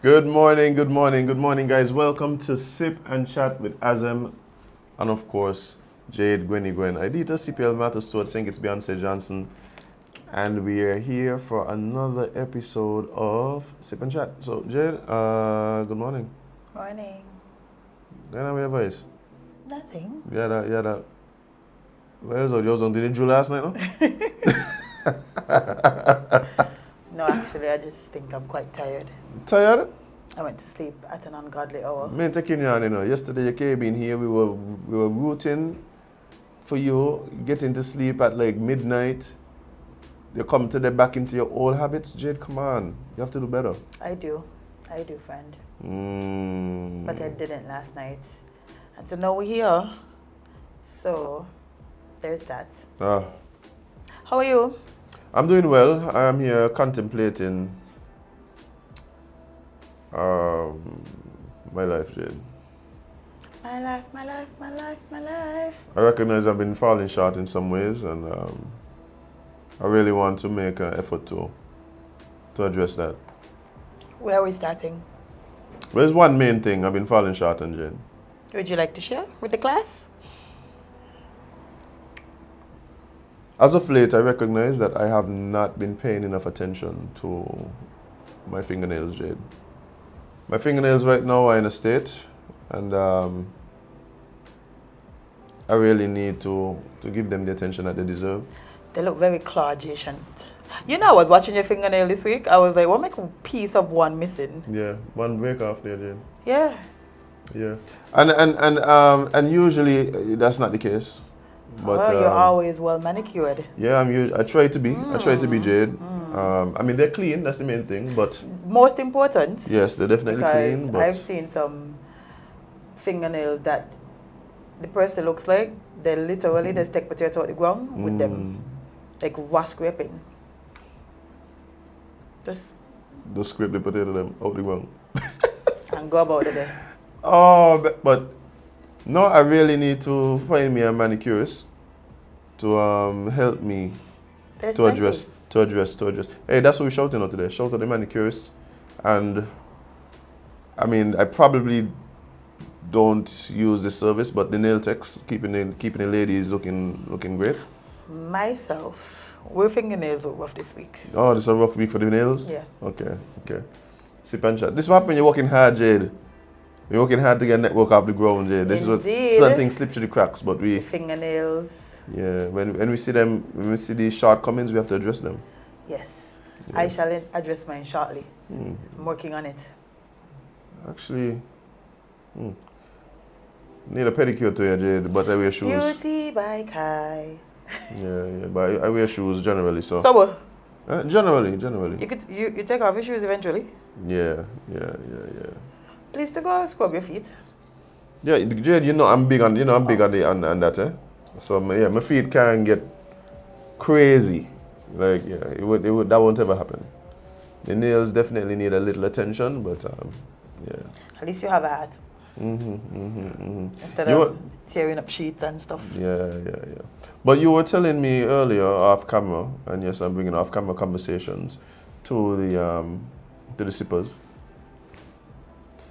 Good morning, good morning, good morning, guys. Welcome to Sip and Chat with Azem and, of course, Jade, Gwen. Idita, CPL, Matthew Stewart, Sink, it's Beyonce Johnson. And we are here for another episode of Sip and Chat. So, Jade, good morning. Morning. Then how your voice? Nothing. Yeah, that. Where's all yours on? Did you do last night, no? No, actually, I just think I'm quite tired. Tired? I went to sleep at an ungodly hour. Me taking you on, you know. Yesterday you came in here, we were rooting for you, getting to sleep at like midnight. You come to the back into your old habits. Jade, come on. You have to do better. I do, friend. But I didn't last night. And so now we're here. So, there's that. How are you? I'm doing well. I am here contemplating my life, Jade. My life. I recognize I've been falling short in some ways, and I really want to make an effort to address that. Where are we starting? There's one main thing I've been falling short on, Jade. Would you like to share with the class? As of late, I recognize that I have not been paying enough attention to my fingernails, Jade. My fingernails right now are in a state, and I really need to give them the attention that they deserve. They look very claudulent. You know, I was watching your fingernail this week. I was like, what make a piece of one missing? Yeah, one break off there, Jade. Yeah. Yeah, and usually that's not the case. But you're always well manicured. Yeah, I try to be. I try to be, Jade. I mean, they're clean. That's the main thing. But most important. Yes, they're definitely clean. But I've seen some fingernails that the person looks like they literally just take potato out the ground with them, like raw scraping. Just scrape the potato them out the ground and go about it there. Oh, but no, I really need to find me a manicurist to help me to address. Hey, that's what we're shouting out today. Shout out the manicurist. And I mean, I probably don't use this service, but the nail techs keeping the ladies looking great. Myself, our fingernails look rough this week. Oh, this is a rough week for the nails? Yeah. Okay. Sip and chat. This is what happens when you're working hard, Jade. We're working hard to get network off the ground, Jade. This is certain things slip through the cracks, but we... The fingernails. Yeah, when we see them, when we see these shortcomings, we have to address them. Yes. Yeah. I shall address mine shortly. I'm working on it. Actually, need a pedicure to you, Jade, but I wear shoes. Beauty by Kai. Yeah, but I wear shoes generally, so... So what? Generally. You take off your shoes eventually? Yeah. Please to go scrub your feet. Yeah, Jade, I'm big on on that, eh? So my feet can get crazy. Like that won't ever happen. The nails definitely need a little attention, but yeah. At least you have a hat. Instead of tearing up sheets and stuff. Yeah. But you were telling me earlier off camera, and yes, I'm bringing off camera conversations to the sippers.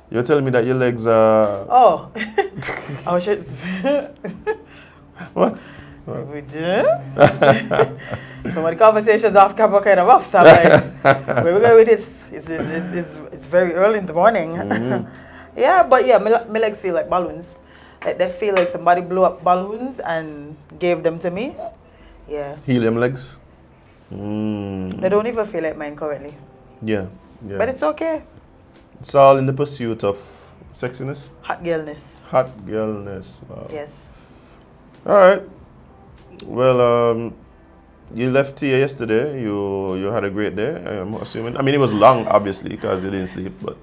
You're telling me that your legs are... Oh. Oh, shit. What? We did? Some of the conversations off camera kind of rough, so I'm like, where we go with this? It's very early in the morning. Yeah, but yeah, my legs feel like balloons. Like they feel like somebody blew up balloons and gave them to me. Yeah. Helium legs? They don't even feel like mine currently. Yeah. But it's okay. It's all in the pursuit of sexiness? Hot girlness. Wow. Yes. All right. Well, you left here yesterday. You had a great day, I'm assuming. I mean, it was long, obviously, because you didn't sleep, but...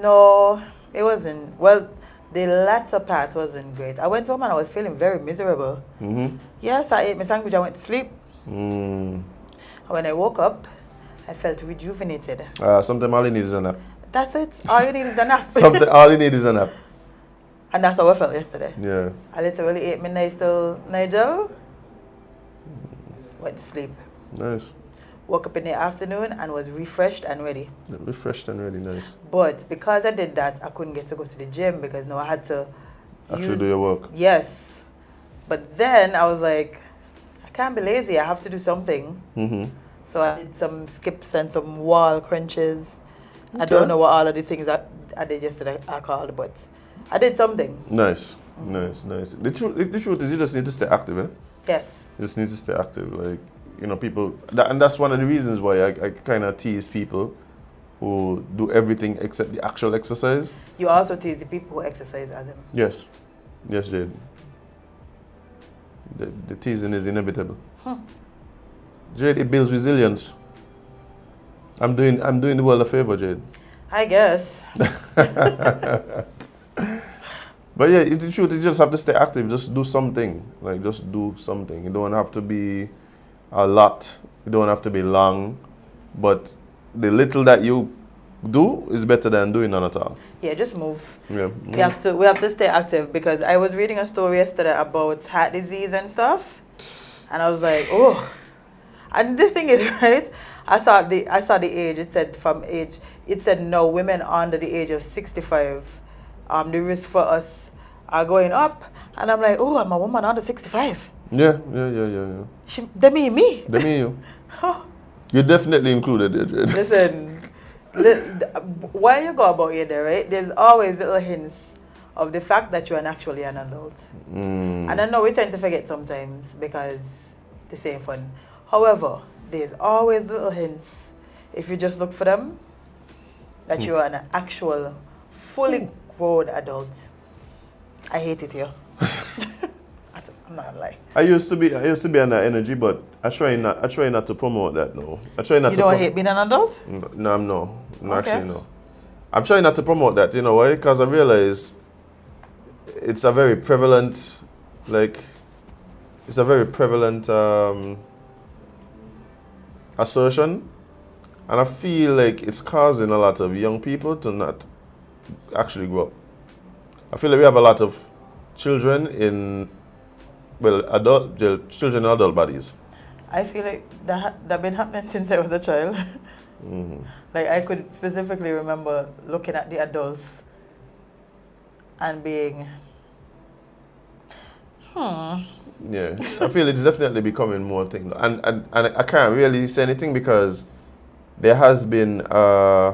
No, it wasn't. Well, The latter part wasn't great. I went home and I was feeling very miserable. Yes, I ate my sandwich, I went to sleep. When I woke up, I felt rejuvenated. Sometimes all you need is a nap. That's it. All you need is a nap. All you need is a nap. And that's how I felt yesterday. Yeah. I literally ate my nice little Nigel, went to sleep. Nice. Woke up in the afternoon and was refreshed and ready. Refreshed and ready, nice. But because I did that, I couldn't get to go to the gym because now I had to actually do your work. Yes. But then I was like, I can't be lazy. I have to do something. So I did some skips and some wall crunches. Okay. I don't know what all of the things that I did yesterday are called, but I did something. Nice. Nice. The truth is you just need to stay active, eh? Yes. You just need to stay active. Like, you know, people, and that's one of the reasons why I kind of tease people who do everything except the actual exercise. You also tease the people who exercise, Azem. Yes. Yes, Jade. The teasing is inevitable. Jade, it builds resilience. I'm doing the world a favor, Jade. I guess. But yeah, the truth is you just have to stay active. Just do something. Like, just do something. You don't have to be a lot. You don't have to be long. But the little that you do is better than doing none at all. Yeah, just move. Yeah. We have to stay active because I was reading a story yesterday about heart disease and stuff. And I was like, oh. And the thing is, right? I saw the age. It said no, women under the age of 65, the risk for us are going up. And I'm like, oh, I'm a woman under 65. Yeah. They mean me. They mean you. You're definitely included there, Jade. Listen, while you go about it there, right? There's always little hints of the fact that you're actually an adult. And I know we tend to forget sometimes because this ain't fun. However, there's always little hints, if you just look for them, that you are an actual, fully grown adult. I hate it here. I'm not gonna lie. I used to be on that energy, but I try not to promote that now. I try not you to. You don't hate being an adult? No. Actually, no. I'm trying not to promote that. You know why? Because I realize it's a very prevalent, assertion, and I feel like it's causing a lot of young people to not actually grow up. I feel like we have a lot of children in adult bodies. I feel like that been happening since I was a child. Like I could specifically remember looking at the adults and being, Yeah, I feel it's definitely becoming more thing, and I can't really say anything because there has been a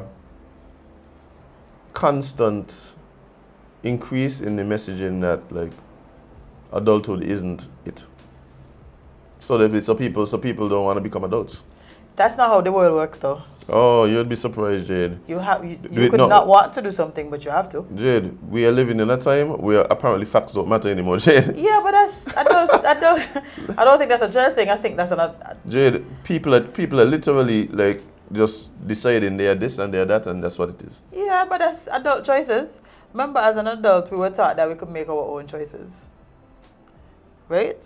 constant increase in the messaging that like adulthood isn't it. So people don't want to become adults. That's not how the world works, though. Oh, you'd be surprised, Jade. You could not want to do something, but you have to. Jade, we are living in a time where apparently facts don't matter anymore, Jade. Yeah, but I don't think that's a Jade thing. I think that's Jade, people are literally like just deciding they are this and they are that, and that's what it is. Yeah, but that's adult choices. Remember, as an adult, we were taught that we could make our own choices, right?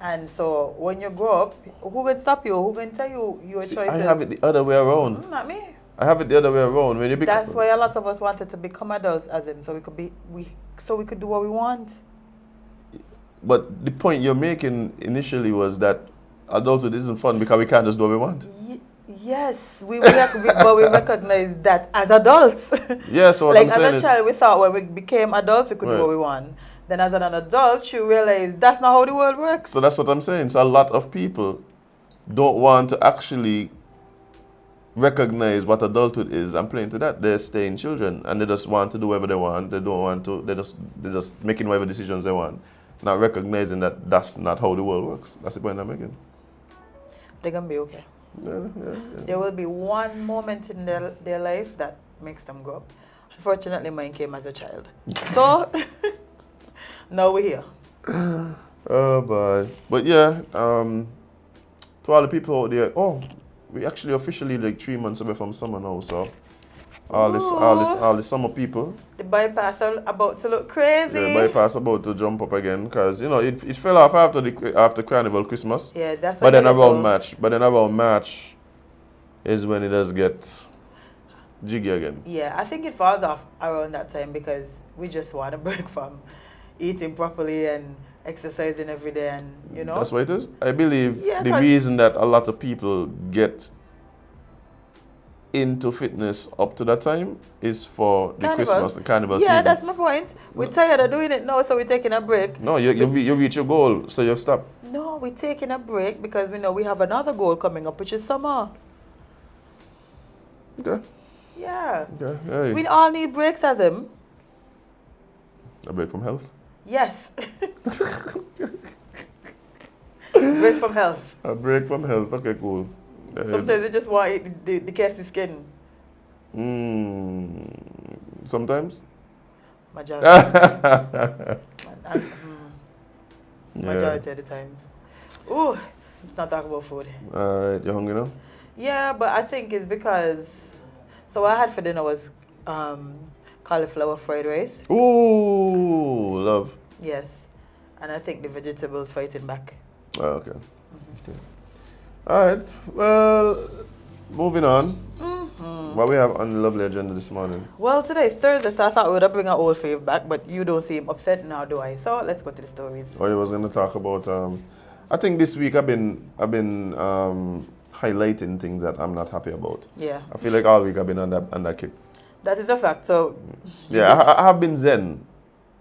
And so when you grow up, who can stop you? Who can tell you your choices? I have it the other way around. Not me. I have it the other way around. When you That's why a lot of us wanted to become adults, Azem, so we could do what we want. But the point you're making initially was that adulthood isn't fun because we can't just do what we want. Yes, but we recognize that as adults. Yeah, so what I'm saying is, as a child, we thought when we became adults, we could do what we want. Then as an adult, you realize that's not how the world works. So that's what I'm saying. So a lot of people don't want to actually recognize what adulthood is and play into that. They're staying children and they just want to do whatever they want. They don't want to, they're just making whatever decisions they want. Not recognizing that that's not how the world works. That's the point I'm making. They're going to be okay. Yeah. There will be one moment in their life that makes them grow up. Unfortunately, mine came as a child. So... Now we're here. Oh, boy. But yeah, to all the people out there, we actually officially like 3 months away from summer now, so all this summer people. The bypass are about to look crazy. The bypass about to jump up again because you know it fell off after Carnival Christmas. Yeah, that's. But then around March is when it does get jiggy again. Yeah, I think it falls off around that time because we just want a break from eating properly and exercising every day, and you know. That's what it is. I believe the reason that a lot of people get into fitness up to that time is for the Christmas and Carnival season. Yeah, that's my point. We're tired of doing it now, so we're taking a break. No, you reach your goal, so you stop. No, we're taking a break because we know we have another goal coming up, which is summer. Okay. Yeah. Okay. Hey. We all need breaks, Azem. A break from health? Yes. Break from health. A break from health. Okay, cool. Sometimes you just want to eat the KFC skin. Sometimes? Majority. Majority of the times. Ooh, let's not talk about food. You hungry now? Yeah, but I think it's because... So what I had for dinner was cauliflower fried rice. Ooh, love. Yes. And I think the vegetables fighting back. Oh, okay. All right. Well, moving on. What we have on the lovely agenda this morning? Well, today is Thursday, so I thought we would bring our old fave back, but you don't seem upset now, do I? So let's go to the stories. Oh, I was going to talk about. I think this week I've been highlighting things that I'm not happy about. Yeah. I feel like all week I've been on that kick. That is a fact. So. Yeah, I have been zen,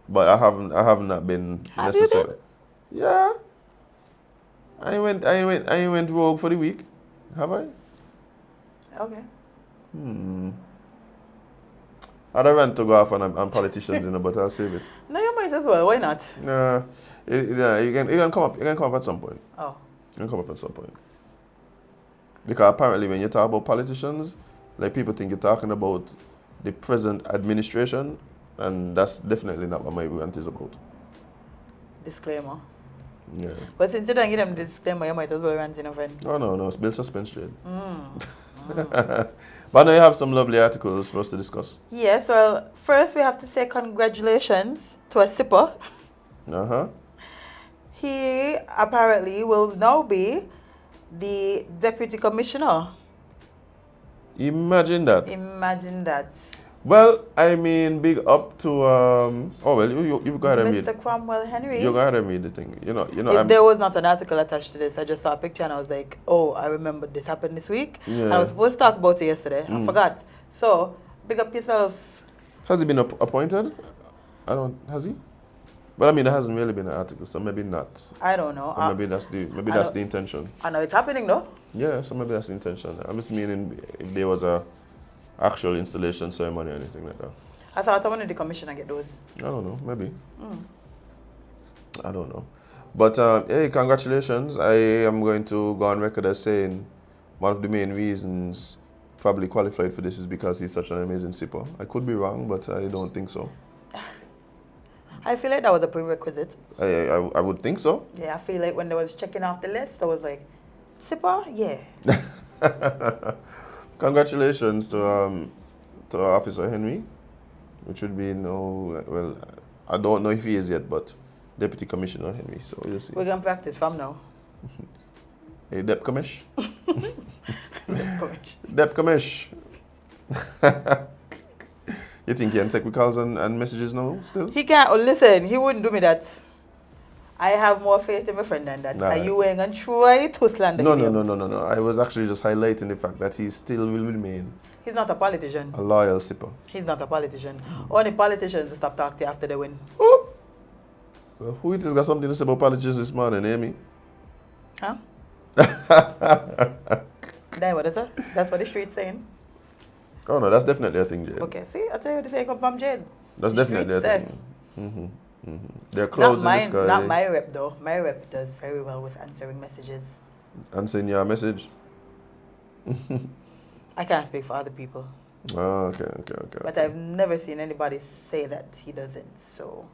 but I have not been necessary. You been? Yeah. I went rogue for the week. Have I? Okay. I'd have run to go off on politicians, but I'll save it. No, you might as well. Why not? Nah, you can come up. You can come up at some point. Oh. You can come up at some point. Because apparently, when you talk about politicians, like people think you're talking about the present administration, and that's definitely not what my rant is about. Disclaimer. Yeah. But since you don't give them the disclaimer, you might as well rant in a friend. No, it's build suspense, Jade. But now you have some lovely articles for us to discuss. Yes, well, first we have to say congratulations to a sipper. He apparently will now be the deputy commissioner. Imagine that. Imagine that. Well, I mean, big up to you go ahead and read. Mr. Cromwell Henry. You go ahead and read the thing. You know. If there was not an article attached to this, I just saw a picture and I was like, oh, I remember this happened this week. Yeah. I was supposed to talk about it yesterday. I forgot. So, big up yourself. Has he been appointed? Has he? But I mean, there hasn't really been an article, so maybe not. I don't know. Or maybe that's the intention. I know it's happening though. Yeah, so maybe that's the intention. I'm just meaning if there was a actual installation ceremony or anything like that. I thought I wanted the commissioner get those. I don't know, maybe. I don't know. But hey, congratulations. I am going to go on record as saying one of the main reasons probably qualified for this is because he's such an amazing sipper. I could be wrong, but I don't think so. I feel like that was a prerequisite. I would think so. Yeah, I feel like when they was checking off the list, I was like, sipper? Yeah. Congratulations to Officer Henry, which would be well, I don't know if he is yet, but Deputy Commissioner Henry. So we'll see. We're gonna practice from now. Hey, Dep Commish. Dep Commish. Dep Commish. You think he can take calls and messages now still? He can't. Oh, listen, he wouldn't do me that. I have more faith in my friend than that. Nah. Are you going to try to slander him? No. I was actually just highlighting the fact that he still will remain He's not a politician. a loyal sipper. He's not a politician. Only politicians stop talking to you after they win. Oh. Well, who it is got something to say about politicians this morning, Amy? Huh? Then what is that? That's what the street's saying. Oh no, that's definitely a thing, Jade. Okay, see, I tell you, they say come from Jade. That's The definitely a streets thing. There are clouds in the sky. Not my rep though. My rep does very well with answering messages. Answering your message. I can't speak for other people. Oh, okay. But I've never seen anybody say that he doesn't. So,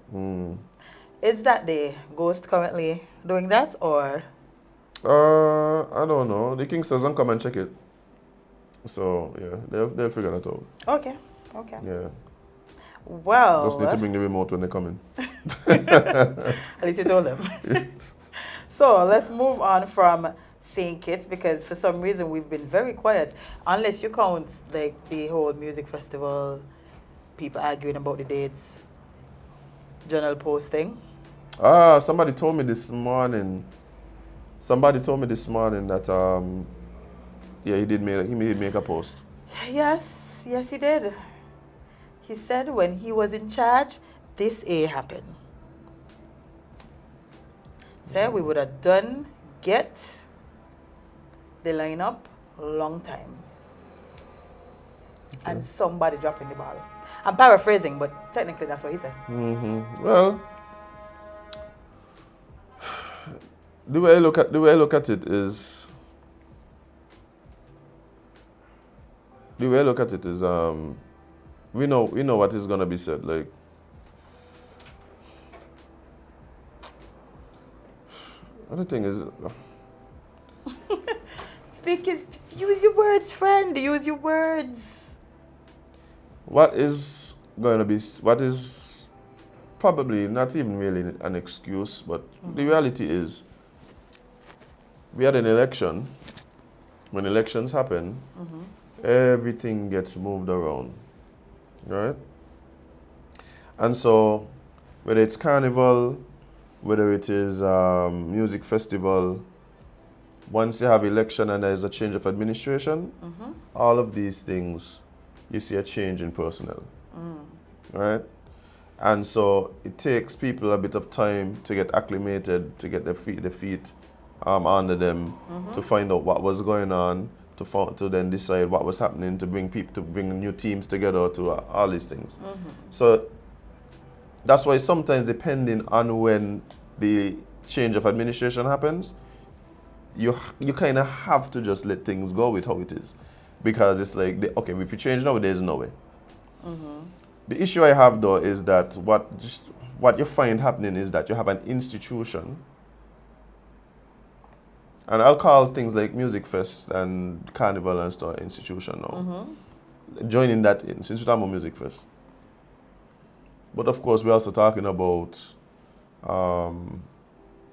is that the ghost currently doing that, or? I don't know. The King says, "Come and check it." So yeah, they'll figure that out. Okay. Okay. Yeah. Well. Just need to bring the remote when they come in. At least you told them. So let's move on from St. Kitts because for some reason we've been very quiet. Unless you count like the whole music festival, people arguing about the dates, journal posting. Somebody told me this morning. That yeah, he did make a post. Yes, he did. He said when he was in charge, this happened. Said we would have done get the lineup a long time. Okay. And somebody dropping the ball. I'm paraphrasing, but technically that's what he said. Mm-hmm. Well, the way I look at it is we know what is gonna be said. Like other thing is use your words, friend. Use your words. What is probably not even really an excuse, but the reality is we had an election. When elections happen, everything gets moved around, right? And so whether it's carnival, whether it is music festival, once you have election and there's a change of administration, all of these things, you see a change in personnel, right? And so it takes people a bit of time to get acclimated, to get their feet under them, to find out what was going on, to then decide what was happening, to bring new teams together, to all these things. So that's why sometimes, depending on when the change of administration happens, you kind of have to just let things go with how it is, because it's like, okay, if you change now, there's no way. The issue I have though is that what you find happening is that you have an institution, and I'll call things like Music Fest and Carnival and stuff institution now. Joining that in, since we're talking about Music Fest. But of course, we're also talking about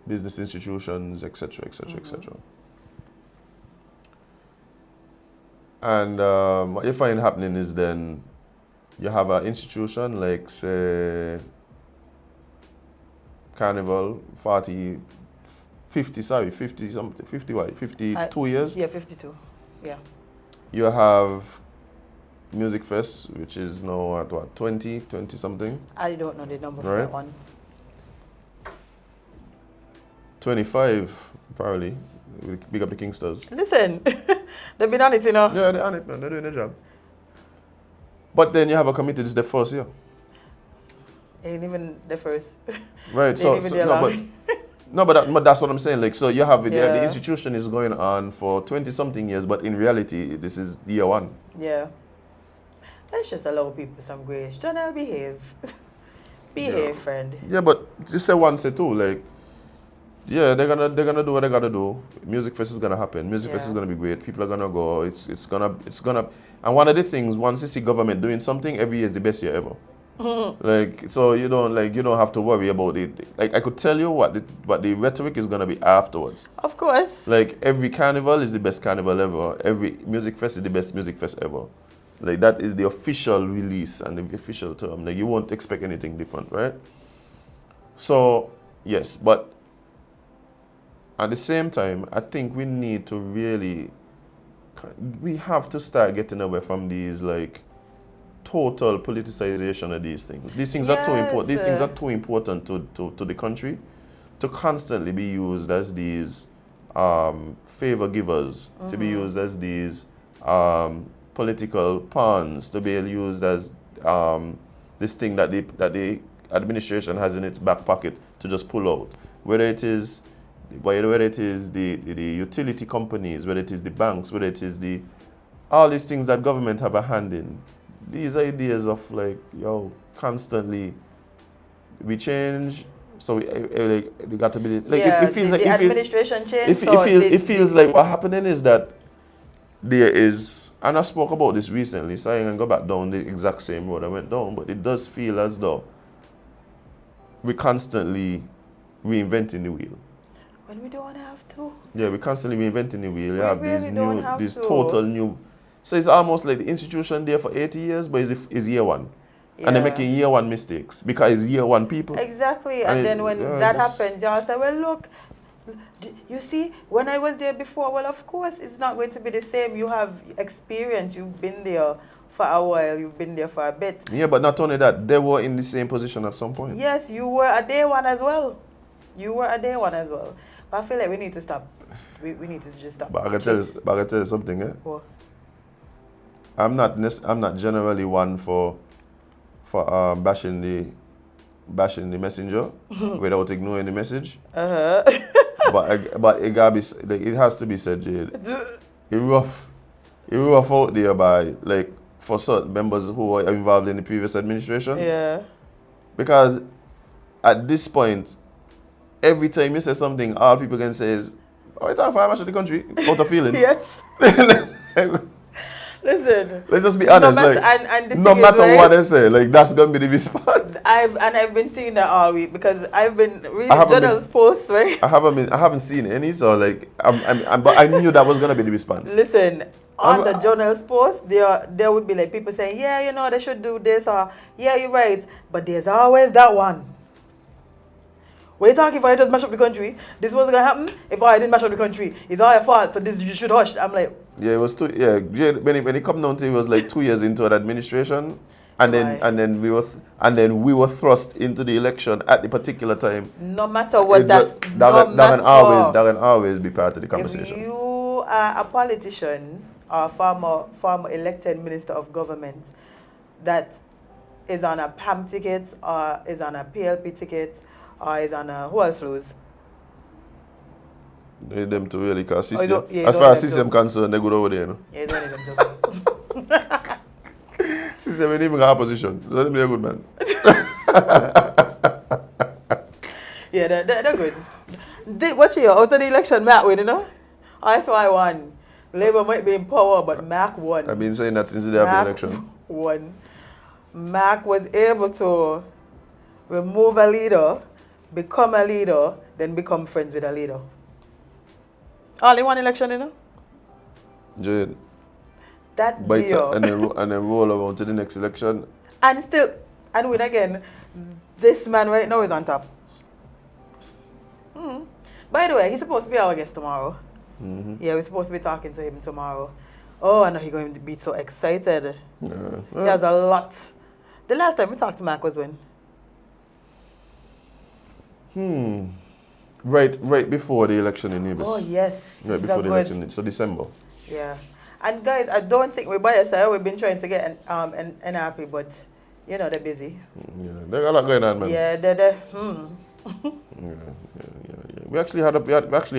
business institutions, etc., etc., etc. And what you find happening is then you have an institution like, say, Carnival, 52 years? Yeah, 52, yeah. You have Music Fest, which is now at what, 20 something? I don't know the number for that one. 25, probably. Big up the Kingsters. Listen, they've been on it, you know. Yeah, they're on it, man. They're doing their job. But then you have a committee, this is the first year. Ain't even the first. Right, but that's what I'm saying. Like, so you have the institution is going on for 20-something years, but in reality, this is year one. Yeah. Let's just allow people some grace. Janelle, behave. Behave, friend. Yeah, but just say one, say two. Like, yeah, they're gonna do what they gotta do. Music Fest is gonna happen. Music Fest is gonna be great. People are gonna go. It's gonna. And one of the things, once you see government doing something, every year is the best year ever. Like, so you don't have to worry about it. Like, I could tell you what the rhetoric is gonna be afterwards. Of course. Like, every carnival is the best carnival ever. Every music fest is the best music fest ever. Like, that is the official release and the official term. Like, you won't expect anything different, right? So yes, but at the same time, I think we need to we have to start getting away from these, like, total politicization of these things. These things are too important. These things are too important to the country to constantly be used as these favor givers, to be used as these political pawns, to be used as this thing that the administration has in its back pocket to just pull out. Whether it is the utility companies, whether it is the banks, whether it is all these things that government have a hand in. These ideas of, like, constantly we change, so we got to be like, it feels like administration change. It feels like what happening is that there is, and I spoke about this recently, so I ain't gonna go back down the exact same road I went down, but it does feel as though we're constantly reinventing the wheel. When we don't have to. Yeah, we're constantly reinventing the wheel. You We have really these to. total new. So it's almost like the institution there for 80 years, but it's year one. Yeah. And they're making year one mistakes because it's year one people. Exactly. And then when that happens, y'all say, well, look, you see, when I was there before, well, of course, it's not going to be the same. You have experience. You've been there for a while. You've been there for a bit. Yeah, but not only that, they were in the same position at some point. Yes, you were a day one as well. You were a day one as well. But I feel like we need to stop. We need to just stop. But I can tell you something, eh? What? I'm not generally one for bashing the messenger without ignoring the message. But it gotta be, like, it has to be said, Jade. It rough out there by, like, for certain members who are involved in the previous administration. Yeah. Because at this point, every time you say something, all people can say is, "Oh, it's how much of the country out of feelings." Yes. Listen. Let's just be honest. No matter what they say, like, that's gonna be the response. I've been seeing that all week because I've been reading journals posts, right? I haven't seen any, so like but I knew that was gonna be the response. Listen, on the journals post, there would be like people saying, yeah, you know, they should do this, or yeah, you're right, but there's always that one. What are you talking if I just mash up the country? This was gonna happen if I didn't mash up the country. It's all your fault, so this you should hush. I'm like, yeah, it was when it come down to it, was like 2 years into an administration, and then we were thrust into the election at the particular time. No matter what, that can always be part of the conversation. If you are a politician or a former elected minister of government that is on a PAM ticket or is on a PLP ticket or is on a, who else lose? Need them to really, because as far as system concerned, they're good over there, you know? Yeah, you don't need them to. System ain't even got opposition. Let them be a good man. Yeah, they're good. What's your out of the election, Mac win, you know? That's why I won. Labour might be in power, but Mac won. I've been saying that since the day of the election. Won. Mac was able to remove a leader, become a leader, then become friends with a leader. All in one election, you know? Jade. That deal. And then roll around to the next election. And win again. This man right now is on top. By the way, he's supposed to be our guest tomorrow. Yeah, we're supposed to be talking to him tomorrow. Oh, I know he's going to be so excited. Yeah. He has a lot. The last time we talked to Mac was when? Right before the election in Nevis. Oh, yes. Right before the election, so December. Yeah. And guys, I don't think we're by side. We've been trying to get an NRP, but you know they're busy. Yeah, they got a lot going on, man. Yeah, they're Yeah. We actually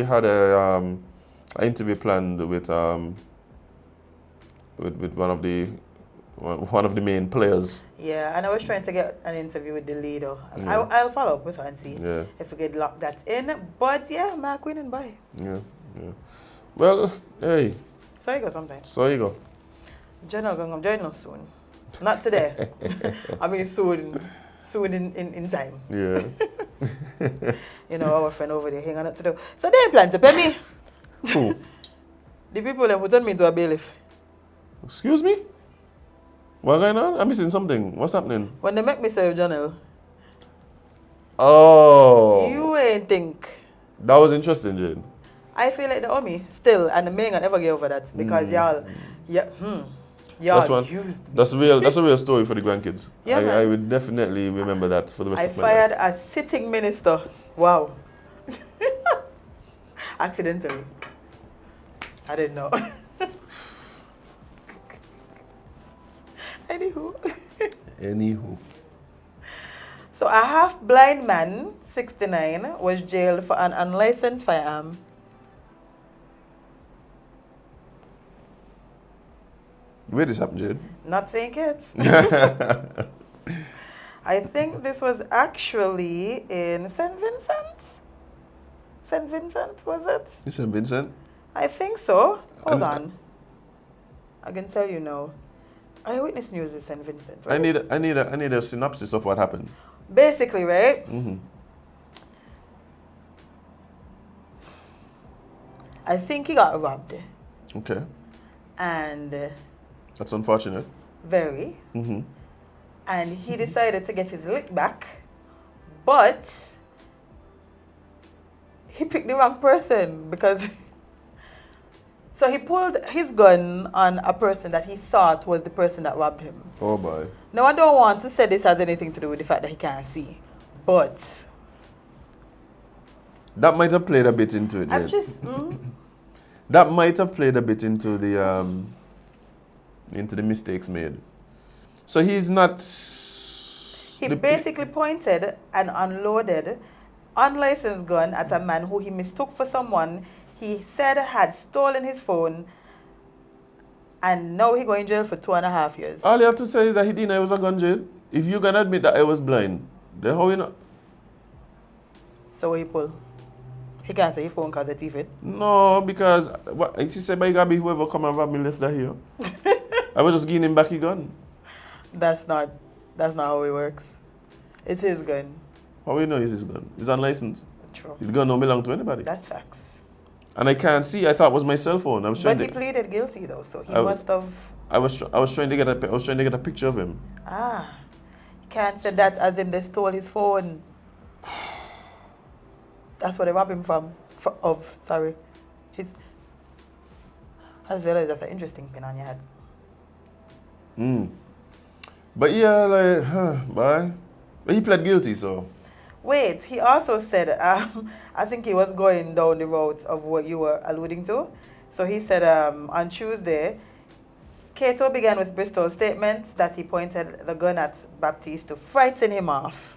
had a interview planned with one of the main players. Yeah, and I was trying to get an interview with the leader. Yeah. I'll follow up with her and see if we could lock that in. But yeah, Mark winning by. Yeah. Well, hey. So you go sometime. So you go. Jenna going to join us soon. Not today. I mean soon in time. Yeah. You know, our friend over there hanging out to do. So they plan to pay me. Who? The people who turned me into a bailiff. Excuse me? What's going on? I'm missing something. What's happening? When they make me serve journal. Oh. You ain't think. That was interesting, Jade. I feel like they owe me still, and the man can never get over that because y'all used me. That's a real story for the grandkids. Yeah, I would definitely remember that for the rest of my life. I fired a sitting minister. Wow. Accidentally. I didn't know. Anywho. So a half-blind man, 69, was jailed for an unlicensed firearm. Where did this happen, Jade? Not saying kids. I think this was actually in St. Vincent. St. Vincent, was it? In St. Vincent? I think so. Hold on. I can tell you now. Eyewitness News is St. Vincent. Right? I need a synopsis of what happened. Basically, right? I think he got robbed. Okay. And that's unfortunate. Very. And he decided to get his lick back, but he picked the wrong person because so he pulled his gun on a person that he thought was the person that robbed him. Oh boy. Now I don't want to say this has anything to do with the fact that he can't see, but that might have played a bit into it. I'm just that might have played a bit into the mistakes made. So he's not. He basically pointed and unloaded unlicensed gun at a man who he mistook for someone he said had stolen his phone, and now he going in jail for 2.5 years. All you have to say is that he didn't know it was a gun, Jade. If you can admit that I was blind, then how you know? So what he pull? He can't say his phone because the thief it. No, because what she said, "By God, be whoever come and rob me left that here." I was just giving him back his gun. That's not how it works. It's his gun. How you know it's his gun? It's unlicensed. True. His gun don't belong to anybody. That's facts. And I can't see. I thought it was my cell phone. I was trying but he pleaded guilty though, so he must have. I was trying to get a picture of him. Ah, he can't say that as in they stole his phone. That's what they robbed him sorry. I just realized that's an interesting pin on your head. But yeah, like, bye. But he pled guilty, so. Wait, he also said, I think he was going down the route of what you were alluding to. So he said on Tuesday, Cato began with Bristol's statements that he pointed the gun at Baptiste to frighten him off.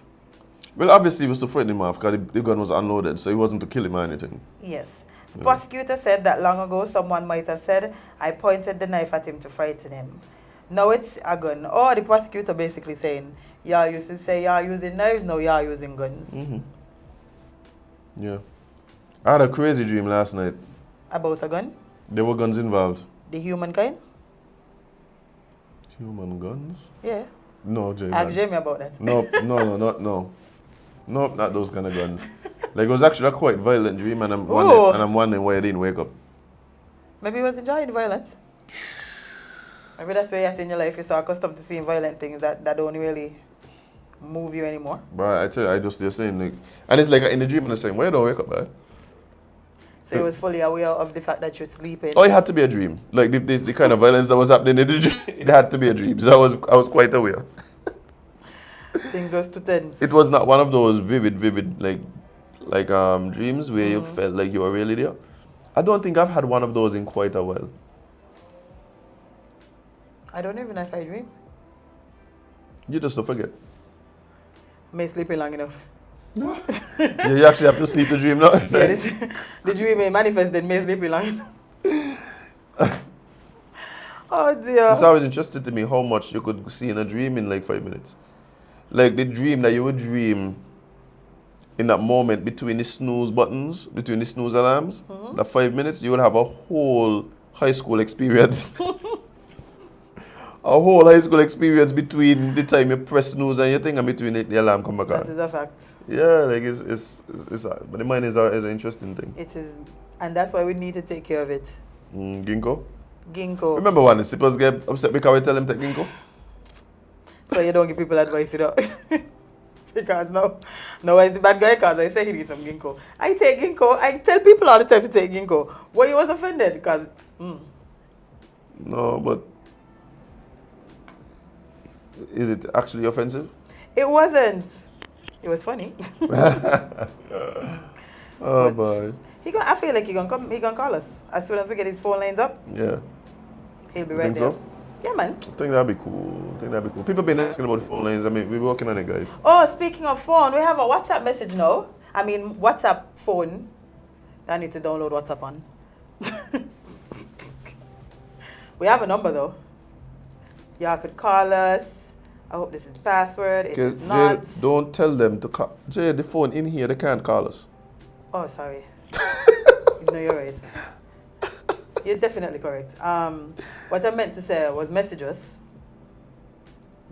Well, obviously it was to frighten him off because the gun was unloaded, so it wasn't to kill him or anything. Yes. The prosecutor said that long ago someone might have said, I pointed the knife at him to frighten him. Now it's a gun. Or the prosecutor basically saying, y'all used to say y'all using knives, now y'all using guns. Yeah. I had a crazy dream last night. About a gun? There were guns involved. The humankind? Human guns? Yeah. No, Jay. Ask Jamie about that. No, not those kind of guns. Like, it was actually a quite violent dream, and I'm wondering why I didn't wake up. Maybe he was enjoying the violence. Maybe that's why you're in your life, you're so accustomed to seeing violent things that don't really move you anymore. But I tell you, you're saying, like, and it's like in the dream, and I'm saying, why don't I wake up, man? So you was fully aware of the fact that you're sleeping? Oh, it had to be a dream. Like, the kind of violence that was happening in the dream, it had to be a dream. So I was quite aware. Things was too tense. It was not one of those vivid, like dreams where you felt like you were really there. I don't think I've had one of those in quite a while. I don't even know if I dream. You just don't forget. May sleeping long enough. Yeah, you actually have to sleep the dream now. Yeah, the dream may manifest, then may sleeping long enough. Oh dear. It's always interesting to me how much you could see in a dream in like 5 minutes. Like the dream that you would dream in that moment between the snooze buttons, between the snooze alarms, that 5 minutes, you would have a whole high school experience. A whole high school experience between the time you press snooze and your thing and between the alarm come back on. That is a fact. Yeah, like it's but the mind is an interesting thing. It is, and that's why we need to take care of it. Ginkgo? Ginkgo. Remember when the sippers get upset because we tell them to take ginkgo? So you don't give people advice, you know? Because no, it's the bad guy because I say he needs some ginkgo. I take ginkgo. I tell people all the time to take ginkgo. Why you was offended? Because, No, but is it actually offensive? It wasn't. It was funny. Oh boy. I feel like he gonna call us as soon as we get his phone lines up. Yeah. He'll be You right think there. so? Yeah, man. I think that'd be cool. People been asking about the phone lines. I mean, we're working on it, guys. Oh, speaking of phone, we have a WhatsApp message now. I mean, WhatsApp phone. I need to download WhatsApp on. We have a number though. Y'all could call us. I hope this is the password. It is not. Jade, don't tell them to call. Jade, the phone in here, they can't call us. Oh, sorry. No, you're right. You're definitely correct. What I meant to say was message us,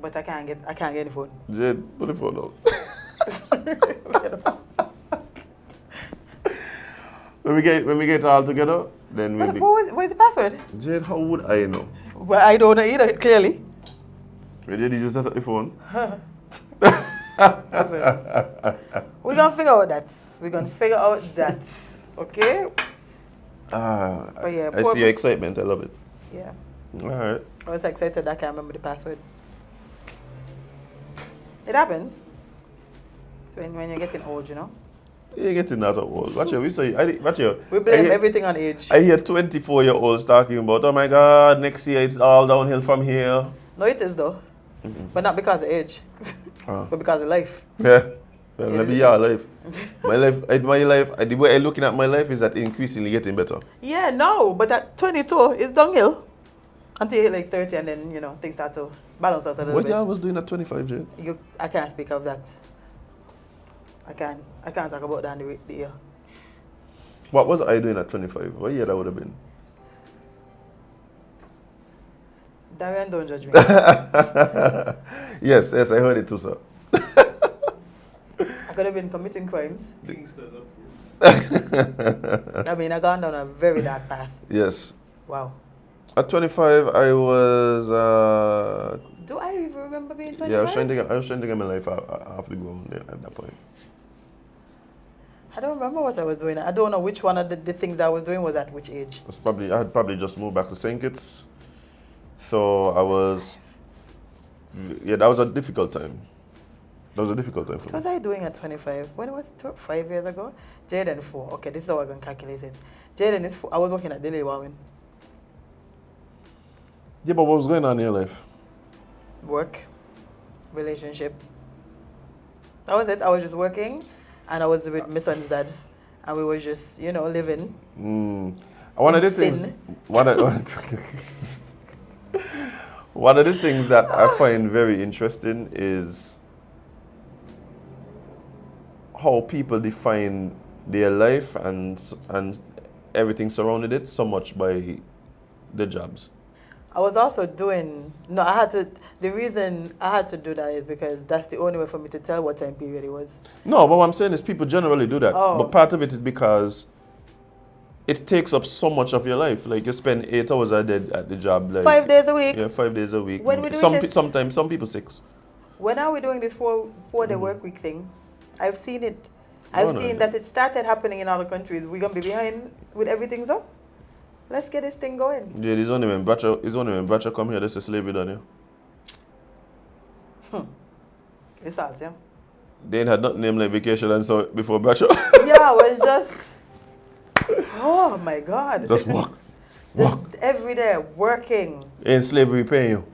but I can't get any phone. Jade, put the phone out. When we get all together, then What's the password? Jade, how would I know? Well, I don't know either, clearly. Did you just set up the phone? We're gonna figure out that. Okay? But yeah, I see your excitement, I love it. Yeah. Alright. I was excited I can't remember the password. It happens. When you're getting old, you know? You're getting that old. We blame everything on age. I hear 24-year-olds talking about, oh my God, next year it's all downhill from here. No, it is though. But not because of age, but because of life. Yeah. Well, maybe your life. My life, the way I'm looking at my life is that increasingly getting better. Yeah, no, but at 22, it's downhill. Until you hit like 30 and then, you know, things start to balance out a little bit. What y'all was doing at 25, Jade? I can't speak of that. I can't talk about that in the year. What was I doing at 25? What year that would have been? Darrione, don't judge me. Yes, I heard it too, sir. I could have been committing crimes. I mean, I've gone down a very dark path. Yes. Wow. At 25, I was... Do I even remember being 25? Yeah, I was trying to get my life off the ground at that point. I don't remember what I was doing. I don't know which one of the things I was doing was at which age. I had probably just moved back to St. Kitts. So I was... Yeah, that was a difficult time. That was a difficult time for me. What was I doing at 25? When it was 5 years ago? Jade 4. Okay, this is how we're going to calculate it. Jade is 4. I was working at Leeronie. Yeah, but what was going on in your life? Work, relationship. That was it. I was just working, and I was with my son's dad, and we were just, you know, living. One of the things that I find very interesting is how people define their life and everything surrounding it so much by the jobs. I was also doing, the reason I had to do that is because that's the only way for me to tell what time period it was. No, but what I'm saying is people generally do that. Oh. But part of it is because it takes up so much of your life. Like you spend 8 hours a day at the job. Like, 5 days a week? Yeah, 5 days a week. When we doing this, sometimes, some people 6. When are we doing this 4-day work week thing? I've seen it. I've seen that it started happening in other countries. We're going to be behind with everything, so let's get this thing going. Yeah, it's only when Bracha come here, this is slavery done, yeah. It's hard, yeah. They ain't had nothing named like vacation and so before Bracha. Yeah, it was just, oh my God. Just walk. Just every day working. Ain't slavery paying you?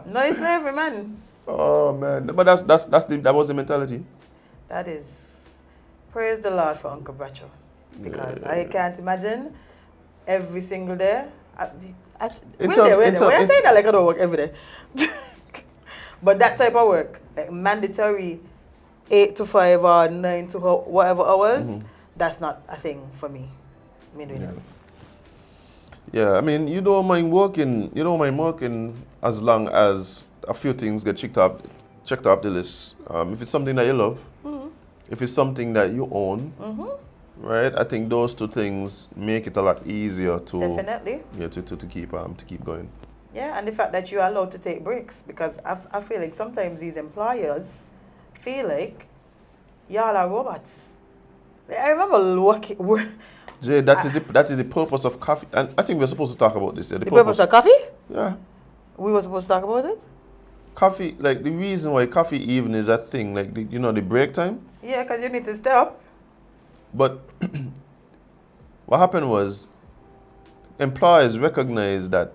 No, it's slavery, man. Oh man, but that was the mentality. That is, praise the Lord for Uncle Bracho. Because I can't imagine every single day. I say that like I don't work every day. But that type of work, like mandatory 8 to 5 or 9 to whatever hours, that's not a thing for me. Yeah, I mean, you don't mind working as long as a few things get checked off the list. If it's something that you love, if it's something that you own, right? I think those two things make it a lot easier to definitely. Yeah, to keep going. Yeah, and the fact that you're allowed to take breaks, because I feel like sometimes these employers feel like y'all are robots. I remember working. Jay, that is the purpose of coffee, and I think we're supposed to talk about this. Yeah, the purpose of coffee? Yeah. We were supposed to talk about it? Coffee, like the reason why coffee even is a thing, like the break time. Yeah, because you need to stop. But what happened was, employers recognized that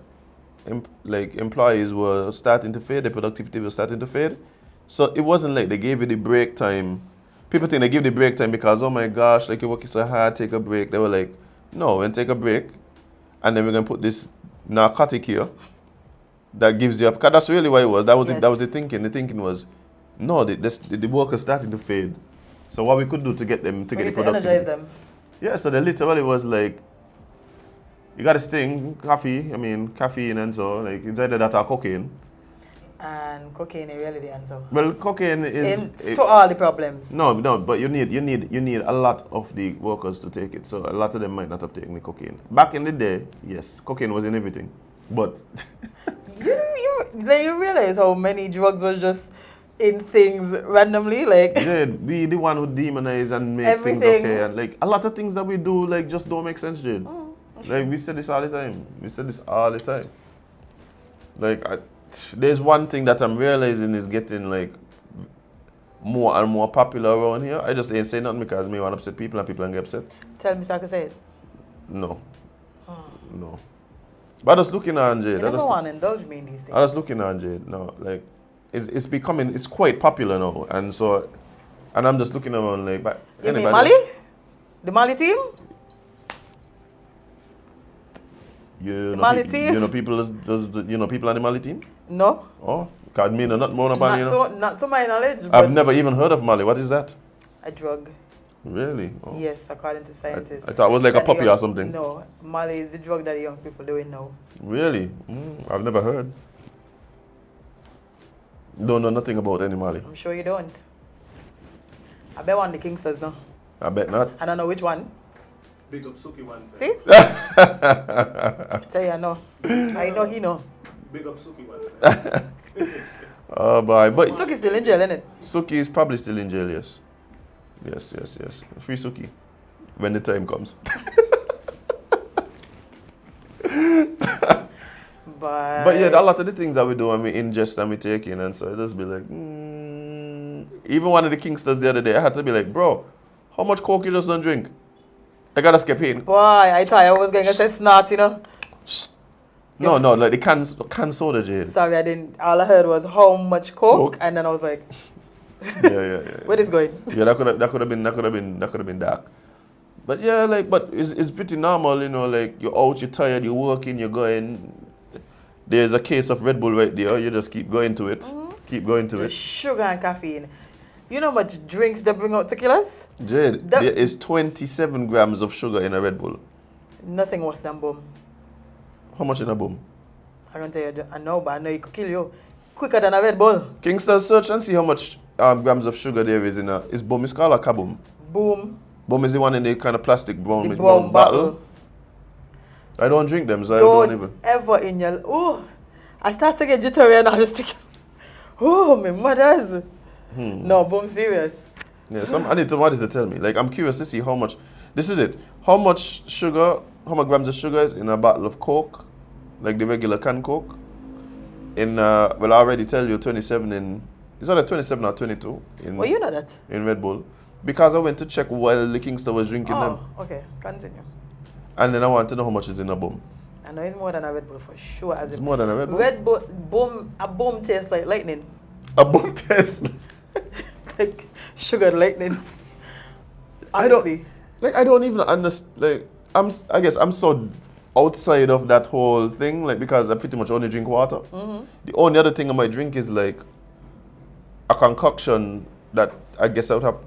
employees were starting to fade, their productivity was starting to fade. So it wasn't like they gave you the break time. People think they give the break time because, oh my gosh, like you're working so hard, take a break. They were like, no, and take a break, and then we're gonna put this narcotic here that gives you up. Because that's really what it was. That was the thinking. The thinking was, no, the workers starting to fade. So what we could do to get them to get the productivity. energize them. Yeah, so they literally was like, You got this thing, caffeine and so, like, it's either that or cocaine. And cocaine is really the answer. Well, cocaine is... to all the problems. No, but you need a lot of the workers to take it. So a lot of them might not have taken the cocaine. Back in the day, yes, cocaine was in everything. But... you realize how many drugs was just in things randomly? Like... Yeah, we the one who demonize and make everything. Things okay. And like, a lot of things that we do, like, just don't make sense, Jade. Like, we say this all the time. Like, there's one thing that I'm realizing is getting, like, more and more popular around here. I just ain't say nothing because me want to upset people and people get upset. Tell me so I can say it. No. No. But I just looking at Jade. You never want to indulge me in these things. I just looking at Jade. No, like, it's quite popular now. And I'm just looking around like, but you mean Mali? The Mali team? You know people on the Mali team? No. Oh, because me not more about you know. Not to my knowledge. I've never even heard of Mali. What is that? A drug. Really? Oh. Yes, according to scientists. I thought it was like a puppy or something. No, Mali is the drug that the young people doing now. Really? I've never heard. Don't know nothing about any Mali. I'm sure you don't. I bet one of the Kingsters, no? I bet not. I don't know which one. Big up Suki one time. See? Tell you I know. I know he know. Big up Suki one time. Oh boy, but Suki's still in jail, isn't it? Suki is probably still in jail, yes. Yes. Free Suki. When the time comes. But yeah, a lot of the things that we do and we ingest and we take in and so it just be like, Even one of the Kingsters the other day, I had to be like, bro, how much coke you just don't drink? I gotta skip in. Boy, I thought I was going to say snot, you know. No, like the can soda, Jade. Sorry, I didn't. All I heard was how much coke, and then I was like, yeah. Where is going? Yeah, that could have been dark. But yeah, like, but it's pretty normal, you know. Like you're out, you're tired, you're working, you're going. There's a case of Red Bull right there. You just keep going to it. Keep going to it. Sugar and caffeine. You know how much drinks they bring out to kill us? Jade, there is 27 grams of sugar in a Red Bull. Nothing worse than boom. How much in a boom? I don't tell you. I know, but I know it could kill you quicker than a Red Bull. Kingston, search and see how much grams of sugar there is in a. Is boom? Is called a kaboom? Boom. Boom is the one in the kind of plastic brown bottle. I don't drink them, so I don't even. Ever in your. Oh, I start to get jittery and I just think. Oh, my mother's. No, boom, serious. Yeah, I need somebody to tell me. Like, I'm curious to see how much. This is it. How much sugar? How much grams of sugar is in a bottle of Coke, like the regular canned Coke? Well, I already tell you 27 in. Is that a 27 or 22? Well, you know that. In Red Bull. Because I went to check while the Kingston was drinking them. Okay, continue. And then I want to know how much is in a boom. I know it's more than a Red Bull for sure. It's more than a Red Bull? Red Bull, a boom tastes like lightning. A boom tastes like sugar lightning. Honestly. I don't even understand. Like, I guess I'm so outside of that whole thing, like, because I pretty much only drink water. The only other thing I might drink is like a concoction that I guess I would have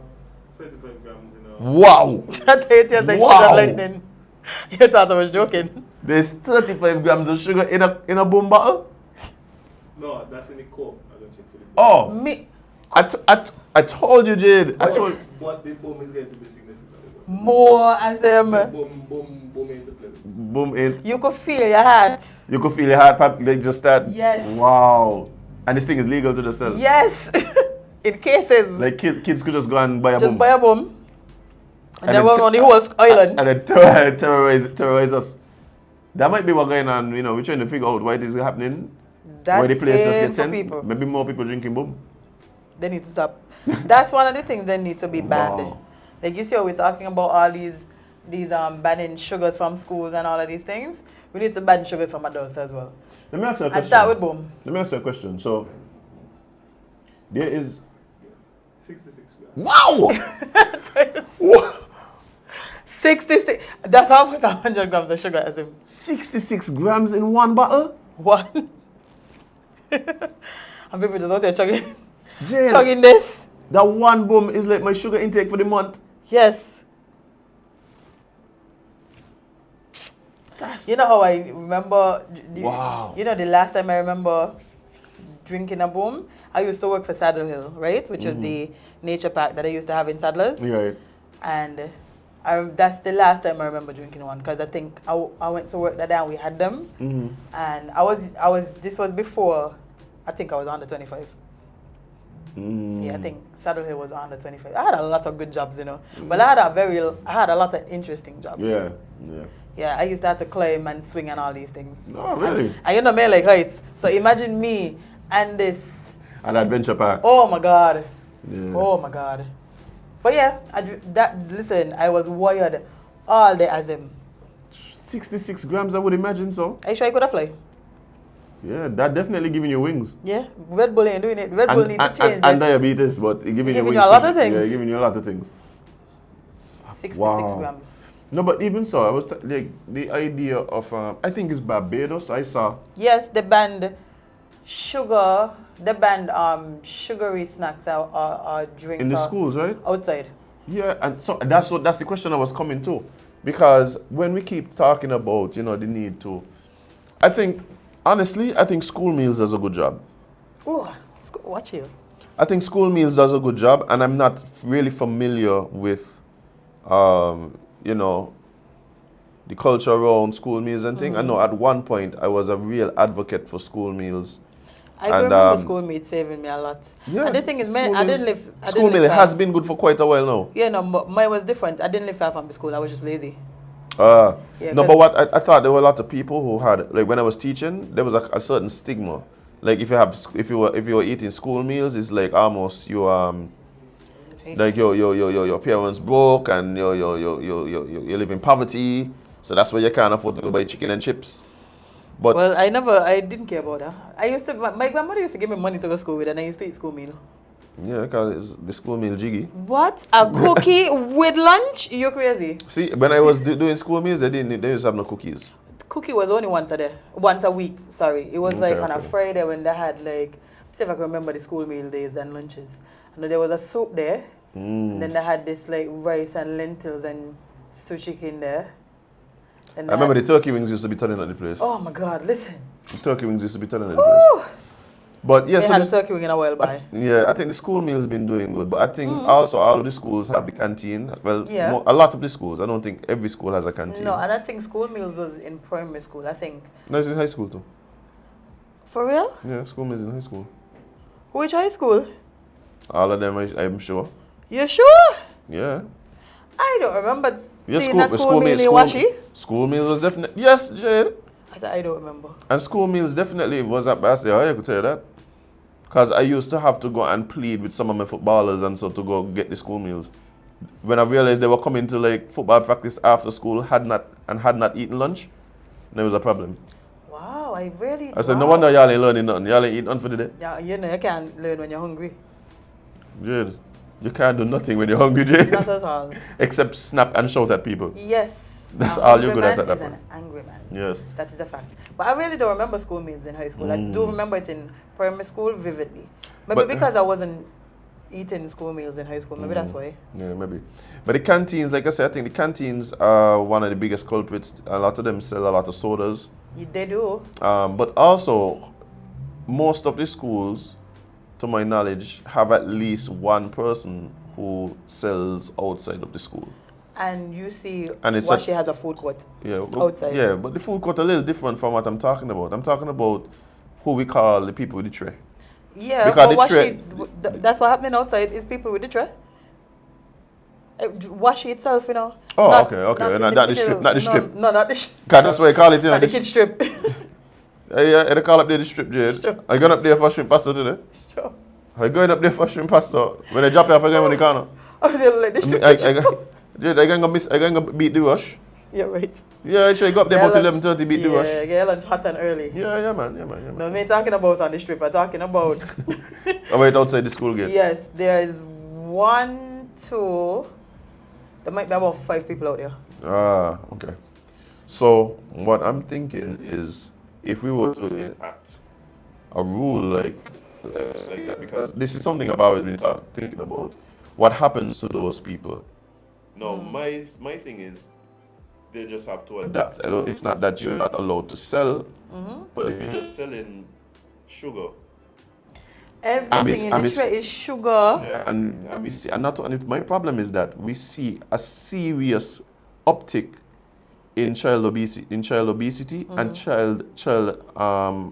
35 grams in a... Wow! That tastes like sugar lightning. You thought I was joking. There's 35 grams of sugar in a boom bottle? No, that's in the Coke. I don't check for the boom. Oh! Me. I told you, Jade. But the boom is going to be significant. More as Boom ain't the place. Boom ain't. You could feel your heart. You could feel your heart pop, like just that. Yes. Wow. And this thing is legal to just sell. Yes. In cases. Like kids could just go and buy a boom. Just buy a boom. And then run on the whole island. And then terrorize us. That might be what's going on, you know, we're trying to figure out why this is happening. That's why the place just gets tense. people. Maybe more people drinking boom. They need to stop. That's one of the things that need to be banned. Wow. Like you see how we're talking about all these banning sugars from schools and all of these things. We need to ban sugars from adults as well. Let me ask you a question. And start with boom. Let me ask you a question. So, there is... 66 grams. Wow! 66. That's almost 100 grams of sugar, Azem. 66 grams in one bottle? One. And people just out there chugging. Jade, Chugging this. that one boom is like my sugar intake for the month. Yes. You know how I remember? Wow. You know the last time I remember drinking a boom? I used to work for Saddle Hill, right? Which is the nature park that I used to have in Saddlers. Right. And that's the last time I remember drinking one because I think I went to work that day and we had them. And this was before, I think I was under 25. Yeah, I think Saddle Hill was under 25. I had a lot of good jobs, you know. But I had a lot of interesting jobs. Yeah. Yeah, I used to have to climb and swing and all these things. Oh, really? And you know me like heights. So imagine me and this. An adventure park. Oh my God. Yeah. Oh my God. But yeah, listen, I was wired all day Azem. 66 grams, I would imagine so. Are you sure I could have fly? Yeah, that definitely giving you wings. Yeah, Red Bull ain't doing it. Red Bull needs to change. And diabetes, but it giving you wings. You a lot of things. Yeah, giving you a lot of things. 66 Wow. grams. No, but even so, I was like the idea of I think it's Barbados. I saw. Yes, the band sugar. The band sugary snacks or drinks In the schools, right? outside. Yeah, and so that's the question I was coming to, because when we keep talking about the need to, I think school meals does a good job. Oh, watch you. I think school meals does a good job, and I'm not really familiar with the culture around school meals and things. I know at one point I was a real advocate for school meals. I remember school meals saving me a lot. Yeah, and the thing is, I didn't live. School meal has been good for quite a while now. Yeah, no, mine was different. I didn't live far from the school. I was just lazy. Yeah, no, but what I thought there were a lot of people who had, like, when I was teaching, there was a certain stigma. Like if you were eating school meals, it's like almost you like your parents broke and you live in poverty, so that's why you can't afford to go buy chicken and chips. But well, I didn't care about that. My grandmother used to give me money to go to school with, and I used to eat school meal. Yeah, because the school meal jiggy. What? A cookie with lunch? You're crazy. See, when I was doing school meals, they used to have no cookies. Cookie was only once a week. Sorry, it was on a Friday when they had see if I can remember the school meal days and lunches. And there was a soup there, and then they had this rice and lentils and stew chicken there. I remember the turkey wings used to be turning at the place. Oh my God! Listen. The turkey wings used to be turning at the place. But yeah, they had a turkey wing in a while by. Yeah, I think the school meal's been doing good, but I think also all of the schools have the canteen. Well, a lot of the schools. I don't think every school has a canteen. No, and I think school meals was in primary school. I think. No, it's in high school too. For real? Yeah, school meals in high school. Which high school? All of them, I'm sure. You sure? Yeah. I don't remember seeing a school meal in Washi. School meals was definitely, yes, Jade. I don't remember. And school meals definitely was at Bass there. I could tell you that. Because I used to have to go and plead with some of my footballers and so to go get the school meals. When I realized they were coming to football practice after school, had not eaten lunch, there was a problem. Wow, I really. I said, no wonder y'all ain't learning nothing. Y'all ain't eating nothing for the day. Yeah, you can't learn when you're hungry. Jade, you can't do nothing when you're hungry, Jade. Not at all. Except snap and shout at people. Yes. That's all you're good at that An point. angry man. Yes. That is the fact. But I really don't remember school meals in high school. I do remember it in primary school vividly. Maybe because I wasn't eating school meals in high school. Maybe that's why. Yeah, maybe. But the canteens, like I said, I think the canteens are one of the biggest culprits. A lot of them sell a lot of sodas. They do. But also, most of the schools, to my knowledge, have at least one person who sells outside of the school. And you see, she has a food court outside. Yeah, but the food court a little different from what I'm talking about. I'm talking about who we call the people with the tray. Yeah, because but that's what happening outside is people with the tray. Washi itself, you know. Oh, okay. Not the strip. No, not the strip. Because that's what you call it, you know. Not the kid strip. Yeah, they call up there the strip, Jade. Are you going up there for shrimp pasta today? Sure. Are you going up there for shrimp pasta? When they drop you off again when they corner? I'm like the strip. Jade, I'm going to beat the rush. Yeah, right. Yeah, sure, you go up there about 11:30, beat the rush. Yeah, get lunch hot and early. Yeah, man. No, me talking about on the strip. I'm talking about... Wait, outside the school gate? Yes, there is 1, 2... There might be about 5 people out there. Ah, okay. So, what I'm thinking is, if we were to enact a rule like that, because this is something I've always been thinking about, what happens to those people? No, my thing is, they just have to adapt. It's not that you're not allowed to sell, but if you're just selling sugar, everything in the tray is sugar. yeah, and we see, and not only, my problem is that we see a serious uptick in child obesity, and child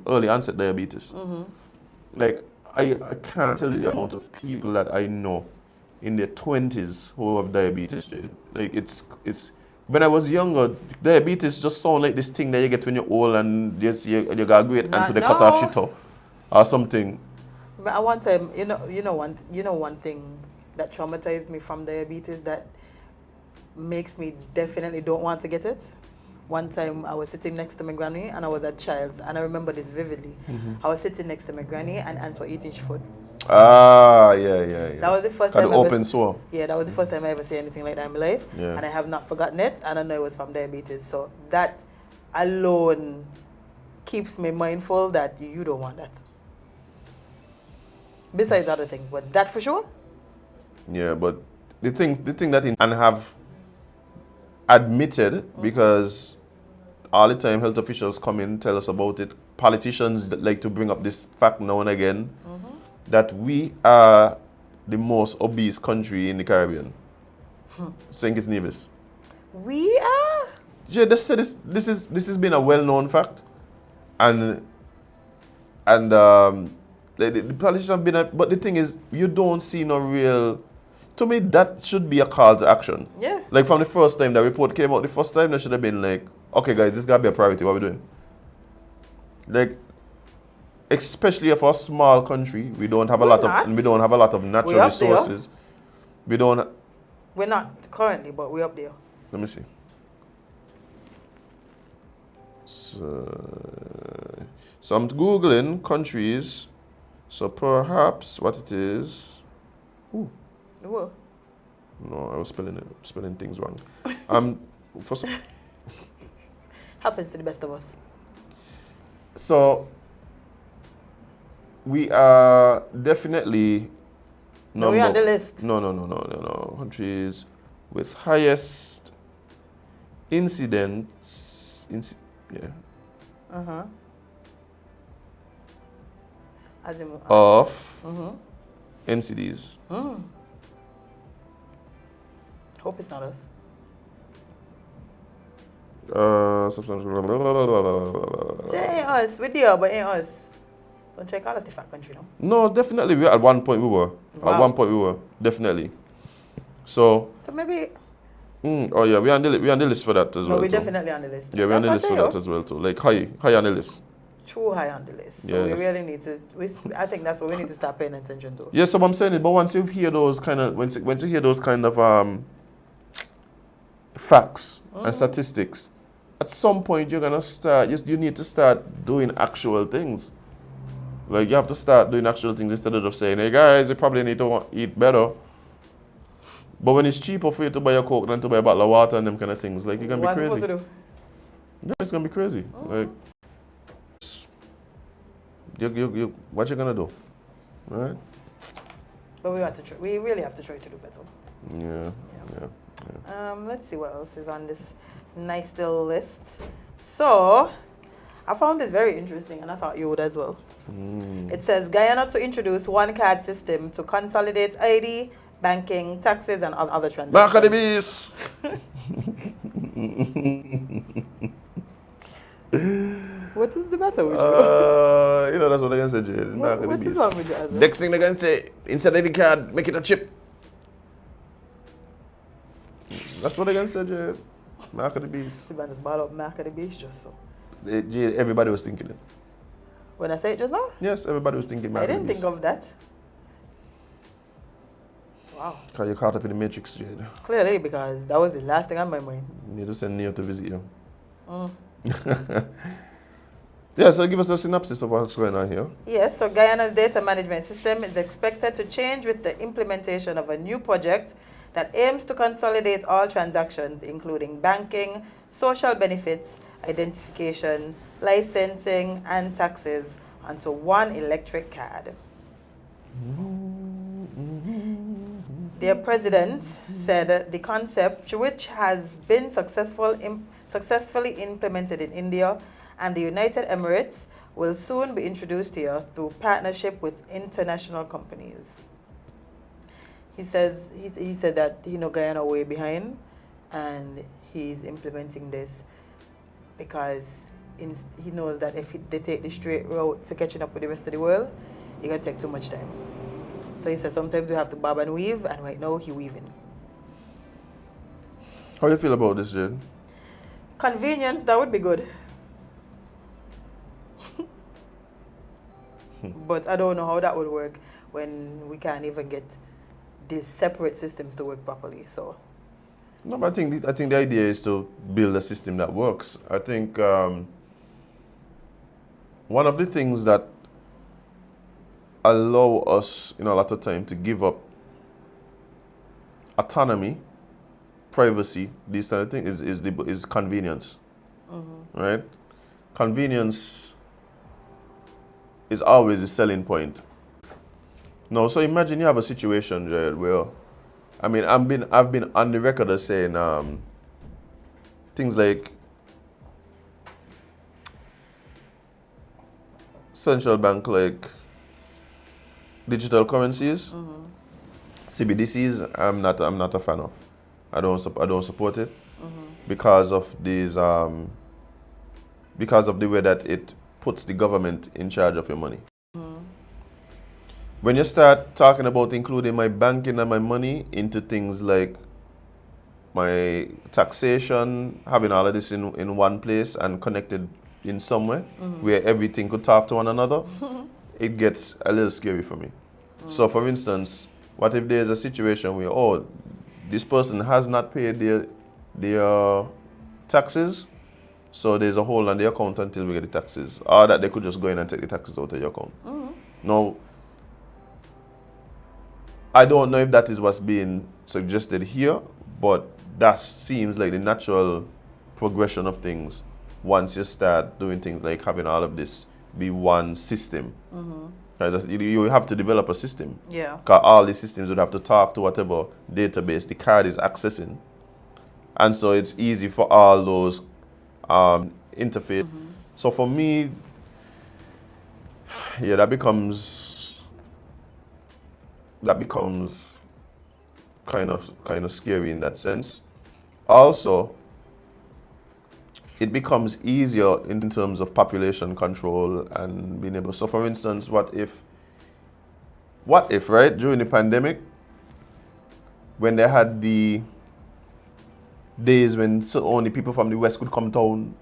early onset diabetes. Like I can't tell you the amount of people that I know in their 20s who have diabetes. Like it's when I was younger, diabetes just sound like this thing that you get when you're old and you got a great aunt they cut off shit or something. But I one time, one thing that traumatized me from diabetes that makes me definitely don't want to get it. One time I was sitting next to my granny and I was at Child's, and I remember this vividly. I was sitting next to my granny and aunts were eating food. Ah, yeah. That was the first time. Open sore. Yeah, that was the first time I ever seen anything like that in my life, and I have not forgotten it. And I know it was from diabetes. So that alone keeps me mindful that you don't want that. Besides other things, but that for sure. Yeah, but the thing that and have admitted, because all the time health officials come in tell us about it. Politicians that like to bring up this fact now and again. That we are the most obese country in the Caribbean. St. Kitts Nevis. We are? Yeah, this has been a well-known fact. And the politicians have been, but the thing is, you don't see no real, to me, that should be a call to action. Yeah. Like from the first time that report came out, the first time that should have been like, okay guys, this gotta be a priority, what are we doing? Like, especially for a small country, we don't have a lot of natural resources. We're not currently, but we're up there. Let me see. So I'm Googling countries. So perhaps what it is. Ooh. What? No, I was spelling things wrong. For some. Happens to the best of us. So we are definitely No, we're on the list. No. Countries with highest incidents. Azem. Of NCDs. Hope it's not us. Sometimes. It ain't us. We're there, but it ain't us. Don't check out the fat country, no? No, definitely. At one point we were. Wow. At one point we were. Definitely. So maybe. Oh yeah, we're on the list for that as well. No, we're too. definitely on the list. Yeah, we're on the list for that as well too. Like high on the list. Too high on the list. So we really need to. I think that's what we need to start paying attention to. Yeah, so I'm saying it. But once you hear those kind of once you hear those kind of facts and statistics, at some point you're gonna start. You need to start doing actual things. Like you have to start doing actual things instead of just saying, "Hey guys, you probably need to eat better." But when it's cheaper for you to buy a Coke than to buy a bottle of water and them kind of things, like you're gonna be crazy. What's supposed to do? Yeah, it's gonna be crazy. Like, what you gonna do, right? But we have to try. We really have to try to do better. Yeah. Let's see what else is on this nice little list. So, I found this very interesting, and I thought you would as well. It says Guyana to introduce one card system to consolidate ID, banking, taxes, and other transactions. Back of the beast. What is the matter with you? That's what they're gonna say, Jade. What is wrong with you, Azem? Next thing they're gonna say, instead of the card, make it a chip. That's what they're gonna say, Jade. Mark of the beast. The man just brought up Mark of the Beast just so. Jade, everybody was thinking it. When I say it just now? Yes, everybody was thinking Mark I of the didn't beast. think of that. Wow. Because you're caught up in the matrix, Jade. Clearly, because that was the last thing on my mind. You need to send Neo to visit you. Yeah, so give us a synopsis of what's going on here. Yes, so Guyana's data management system is expected to change with the implementation of a new project that aims to consolidate all transactions, including banking, social benefits, identification, licensing, and taxes, onto one electric card. Their president said the concept, which has been successfully implemented in India and the United Emirates, will soon be introduced here through partnership with international companies. He said that Guyana way behind, and he's implementing this because he knows that if they take the straight route to catching up with the rest of the world, it's gonna take too much time. So he said sometimes we have to bob and weave, and right now he's weaving. How do you feel about this, Jade? Convenience, that would be good. But I don't know how that would work when we can't even get these separate systems to work properly. So. No, but I think the idea is to build a system that works. I think one of the things that allow us, a lot of time to give up autonomy, privacy, these kind of things is convenience, right? Convenience is always the selling point. No, so imagine you have a situation, Jade, where, I've been on the record as saying things like central bank like digital currencies, CBDCs. I'm not a fan of. I don't support it because of these because of the way that it puts the government in charge of your money. When you start talking about including my banking and my money into things like my taxation, having all of this in one place and connected in somewhere where everything could talk to one another, it gets a little scary for me. So for instance, what if there's a situation where, this person has not paid their taxes, so there's a hold on the account until we get the taxes, or that they could just go in and take the taxes out of your account. Now, I don't know if that is what's being suggested here, but that seems like the natural progression of things once you start doing things like having all of this be one system. You have to develop a system. Yeah. Because all these systems would have to talk to whatever database the card is accessing. And so it's easy for all those interface. So for me, yeah, that becomes kind of scary in that sense. Also, it becomes easier in terms of population control and being able. So, for instance, what if, right, during the pandemic, when they had the days when only people from the West could come town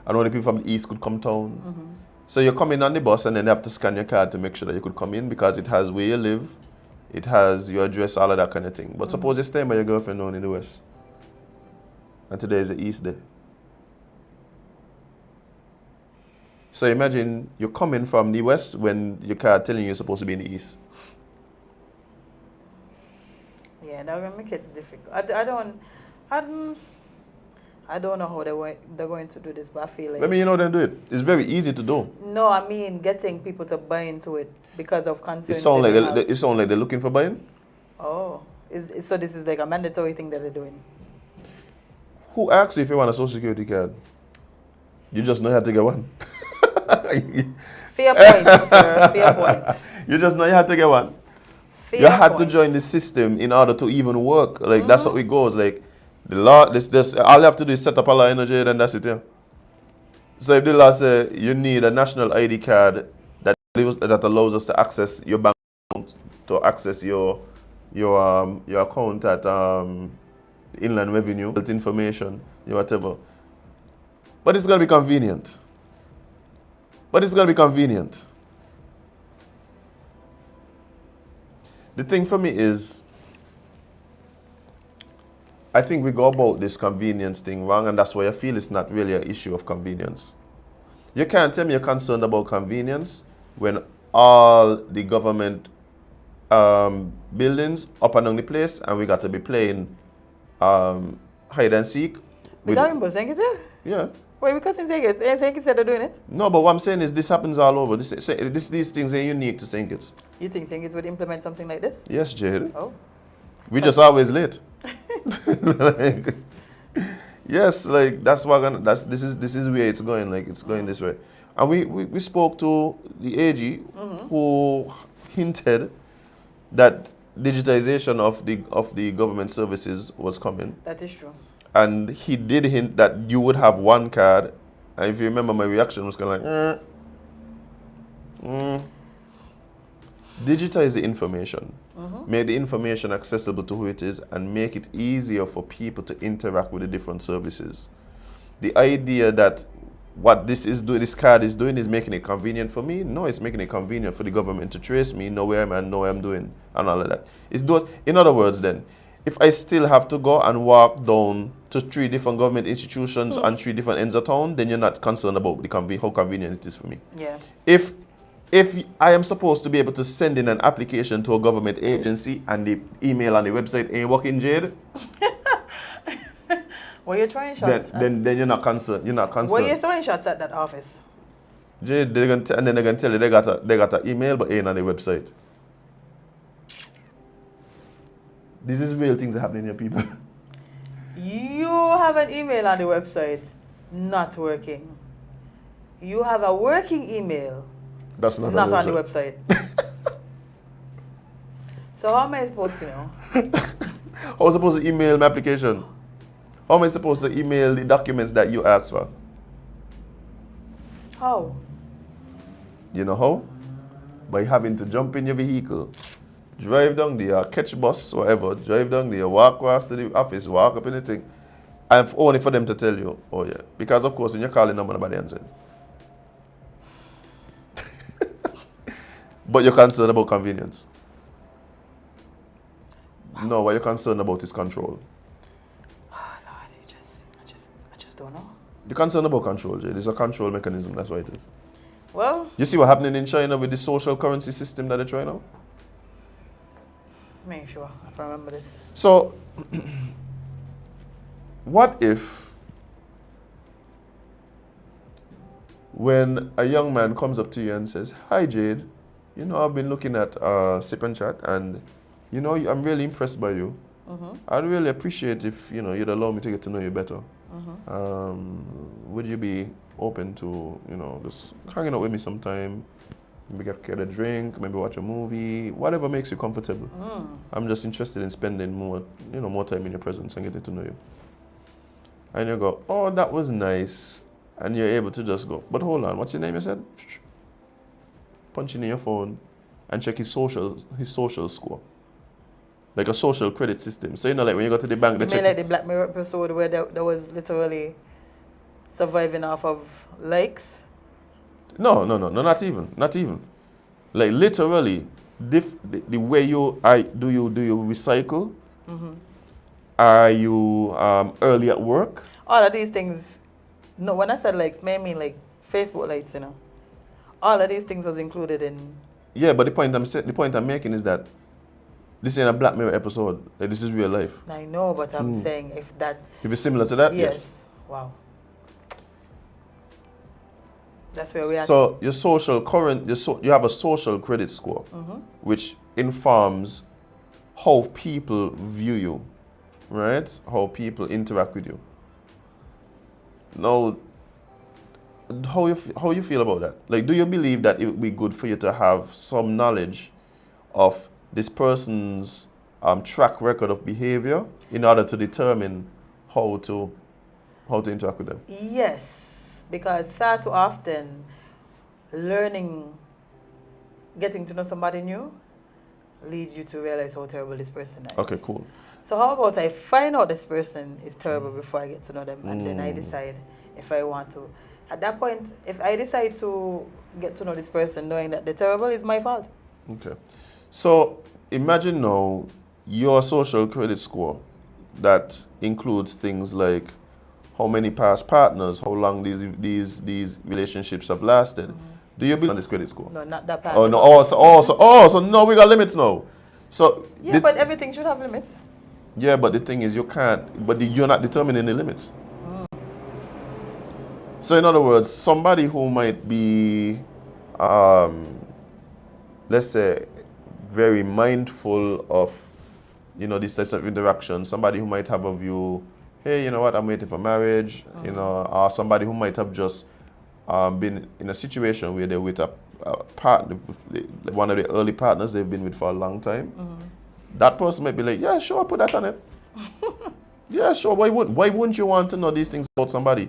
and only people from the East could come town. So you come in on the bus and then they have to scan your card to make sure that you could come in because it has where you live, it has your address, all of that kind of thing. But suppose you're staying by your girlfriend down in the West and today is the East Day. So imagine you're coming from the West when your card telling you you're supposed to be in the East. Yeah, that will make it difficult. I don't know how they're going to do this, but I feel like... you know them do it. It's very easy to do. No, I mean getting people to buy into it because of concerns. It sounds like they're looking for buying? Oh, so this is like a mandatory thing that they're doing? Who asks you if you want a social security card? You just know you have to get one. Fair point, sir. Fair point. You just know you have to get one. Fair you had point. to join the system in order to even work. Like that's how it goes. Like the law, this all you have to do is set up a law energy and that's it. Yeah. So if the law say you need a national ID card that allows us to access your bank account, to access your account at Inland Revenue, health information, whatever. But it's gonna be convenient. The thing for me is, I think we go about this convenience thing wrong, and that's why I feel it's not really an issue of convenience. You can't tell me you're concerned about convenience when all the government buildings up and down the place, and we got to be playing hide and seek. We're talking about saying it? Yeah. Wait, because St. Kitts said they're doing it? No, but what I'm saying is this happens all over. These things are unique to St. Kitts. You think St. Kitts would implement something like this? Yes, Jade. Oh. We just always late. Like, yes, like that's what this is where it's going. Like it's going this way. And we spoke to the AG who hinted that digitization of the government services was coming. That is true. And he did hint that you would have one card. And if you remember, my reaction was kind of like, digitize the information. Make the information accessible to who it is and make it easier for people to interact with the different services. The idea that what this card is doing is making it convenient for me. No, it's making it convenient for the government to trace me, know where I am and know what I'm doing and all of that. In other words then, if I still have to go and walk down to 3 different government institutions and 3 different ends of town, then you're not concerned about how convenient it is for me. Yeah. If I am supposed to be able to send in an application to a government agency and the email on the website ain't working, Jade, well, you're throwing shots. Then you're not concerned. You're not concerned. Well, you're throwing shots at that office. Jade, and then they're gonna tell you they got an email but ain't on the website. This is real things that happen here, people. You have an email on the website not working. You have a working email That's not on the website. So how am I supposed to know? How am I supposed to email my application? How am I supposed to email the documents that you asked for? How? You know how? By having to jump in your vehicle, drive down there, catch bus, whatever, drive down there, walk across to the office, walk up in the thing, and only for them to tell you, oh yeah. Because of course when you're calling them, nobody answered. But you're concerned about convenience. No, what you're concerned about is control. Oh Lord, I just don't know. You're concerned about control, Jade. It's a control mechanism, that's what it is. Well, You see what's happening in China with the social currency system that they're trying out? make sure if I remember this. So, what if when a young man comes up to you and says, "Hi Jade, you know I've been looking at SipNchat and you know I'm really impressed by you. I'd really appreciate if you'd allow me to get to know you better. Would you be open to just hanging out with me sometime? Maybe get a drink, maybe watch a movie, whatever makes you comfortable. I'm just interested in spending more time in your presence and getting to know you." And you go, "Oh, that was nice," and you're able to just go, "But hold on, what's your name?" You said, punch in your phone and check his social score. Like a social credit system. So like when you go to the bank, they check. Like the Black Mirror episode where that was literally surviving off of likes. No, not even. Like literally, the way you recycle? Are you early at work? All of these things. No, when I said likes, I mean like Facebook likes, All of these things was included in. Yeah, but the point I'm making is that this ain't a Black Mirror episode. Like, this is real life. I know, but I'm saying if it's similar to that, yes. Wow. That's where we are. So your you have a social credit score, which informs how people view you, right? How people interact with you. Now, how you feel about that? Like, do you believe that it would be good for you to have some knowledge of this person's track record of behavior in order to determine how to interact with them? Yes, because far too often, getting to know somebody new, leads you to realize how terrible this person is. Okay, cool. So how about I find out this person is terrible before I get to know them, and then I decide if I want to. At that point, if I decide to get to know this person knowing that they're terrible, it's my fault. Okay. So imagine now your social credit score that includes things like how many past partners, how long these relationships have lasted. Do you build on this credit score? No, not that part. Oh no! So no, we got limits now. So yeah, but everything should have limits. Yeah, but the thing is, you can't. But you're not determining the limits. So in other words, somebody who might be, let's say, very mindful of you know, these types of interactions. Somebody who might have a view, hey, you know what, I'm waiting for marriage, you know, or somebody who might have just been in a situation where they're with a partner, one of the early partners they've been with for a long time. That person might be like, yeah, sure, put that on it. Yeah, sure, why wouldn't you want to know these things about somebody?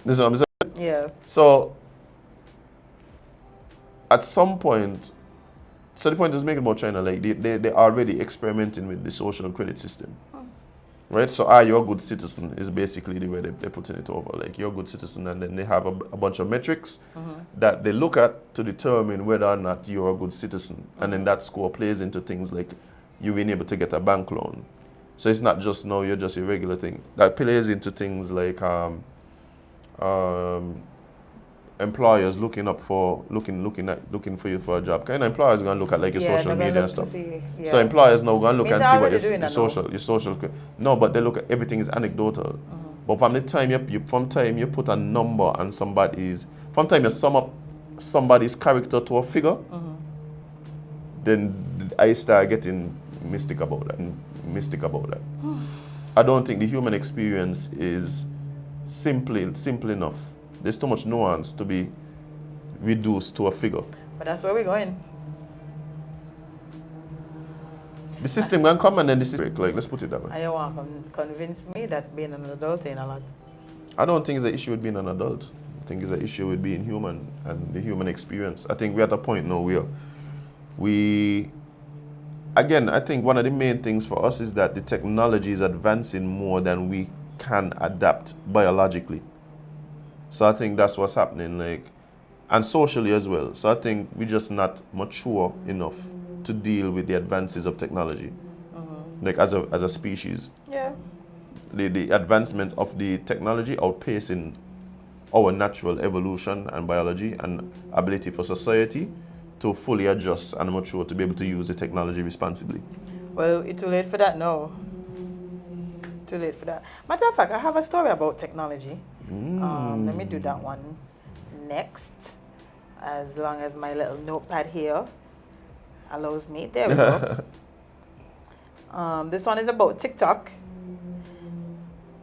This is what I'm saying? Yeah. So, at some point, so the point is making about China, like they're already experimenting with the social credit system. Right? So are you a good citizen is basically the way they're putting it over. Like you're a good citizen, and then they have a bunch of metrics that they look at to determine whether or not you're a good citizen. And then that score plays into things like you being able to get a bank loan. So it's not just no, you're just a regular thing. That plays into things like employers looking for you for a job. Kind of employers are gonna look at like your social media and stuff. So employers now gonna look and see what your social. No, but they look at everything is anecdotal. But from the time you put a number on from time you sum up somebody's character to a figure, then I start getting mystic about that. I don't think the human experience is simple enough. There's too much nuance to be reduced to a figure. But that's where we're going. The system can come and then the system break. Like, let's put it that way. And you want to convince me that being an adult ain't a lot? I don't think it's an issue with being an adult. I think it's an issue with being human and the human experience. I think we're at a point now where again, I think one of the main things for us is that the technology is advancing more than we can adapt biologically. So I think that's what's happening, like, and socially as well. So I think we're just not mature enough to deal with the advances of technology, like as a species. Yeah. The advancement of the technology outpacing our natural evolution and biology and ability for society to fully adjust and mature to be able to use the technology responsibly. Well, it's too late for that now. Too late for that. Matter of fact, I have a story about technology. Let me do that one next, as long as my little notepad here allows me. There we go. This one is about TikTok.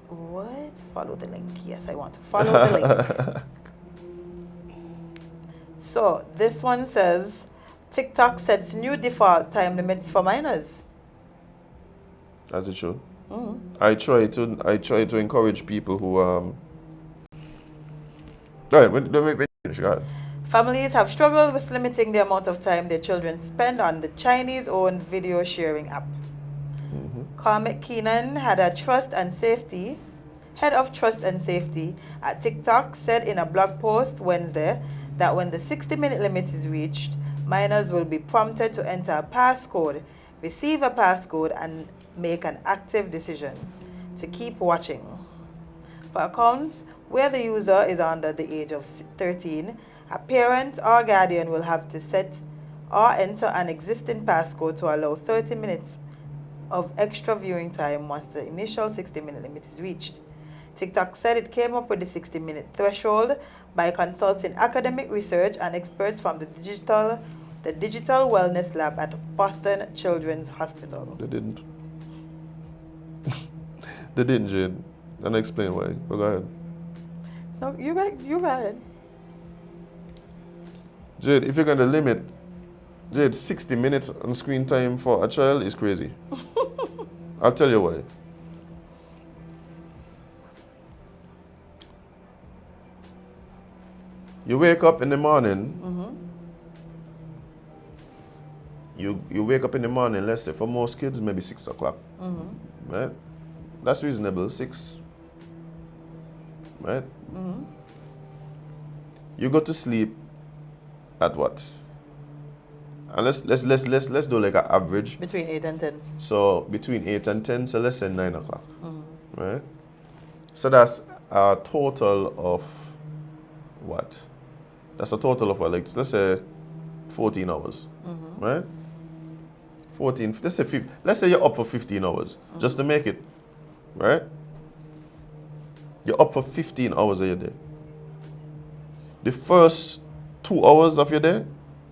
What? Follow the link. Yes, I want to follow the link. So this one says TikTok sets new default time limits for minors. As it should. I try to encourage people who Families have struggled with limiting the amount of time their children spend on the Chinese-owned video sharing app. Carl McKeenan, head of trust and safety at TikTok, said in a blog post Wednesday that when the 60-minute limit is reached, minors will be prompted to enter a passcode, receive a passcode, and make an active decision to keep watching. For accounts where the user is under the age of 13, a parent or guardian will have to set or enter an existing passcode to allow 30 minutes of extra viewing time once the initial 60-minute limit is reached. TikTok said it came up with the 60-minute threshold by consulting academic research and experts from the digital wellness lab at Boston Children's Hospital. They didn't. They didn't, Jade. And explain why. But go ahead. No, you go ahead. Jade, if you're going to limit, Jade, 60 minutes on screen time for a child is crazy. I'll tell you why. You wake up in the morning. You wake up in the morning, let's say, for most kids, maybe 6 o'clock. Right? That's reasonable, 6. Right? You go to sleep at what? And let's do like an average. Between 8 and 10. So between 8 and 10, so let's say 9 o'clock. Right? So that's a total of what? That's a total of what? Like, let's say 14 hours. Right? 14, let's say you're up for 15 hours, just to make it, right? You're up for 15 hours of your day. The first 2 hours of your day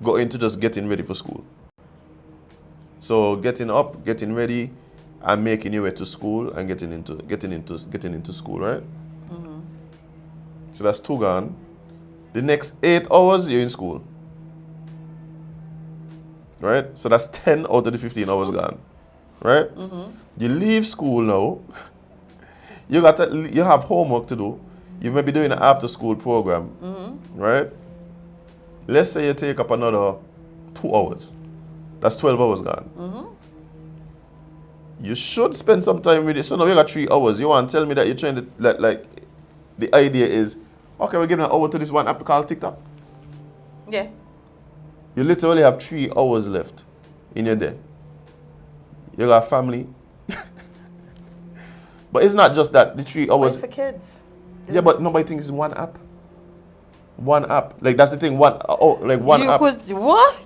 go into just getting ready for school. So getting up, getting ready, and making your way to school and getting into school, right? Mm-hmm. So that's 2 gone. The next 8 hours you're in school. Right? So that's 10 out of the 15 hours gone. Right? Mm-hmm. You leave school now. You have homework to do. You may be doing an after school program. Mm-hmm. Right? Let's say you take up another 2 hours. That's 12 hours gone. Mm-hmm. You should spend some time with it. So now you got 3 hours. You want to tell me that you're trying to, like the idea is, okay, we're giving an hour to this one app called TikTok. Yeah. You literally have 3 hours left in your day. You got family. But it's not just that, the 3 hours. It's for kids. Yeah, but nobody thinks it's one app. One app. Like, that's the thing. One app.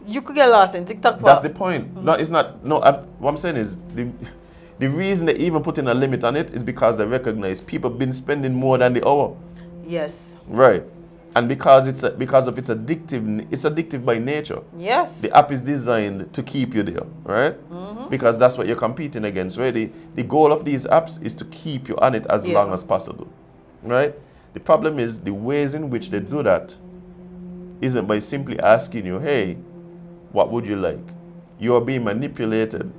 You could get lost in TikTok. That's the point. No, it's not. No, what I'm saying is, the reason they even put in a limit on it is because they recognize people been spending more than the hour. Yes. Right. And because it's addictive by nature. Yes. The app is designed to keep you there, right? Mm-hmm. Because that's what you're competing against, right? The goal of these apps is to keep you on it as long as possible, right? The problem is the ways in which they do that isn't by simply asking you, hey, what would you like? You are being manipulated,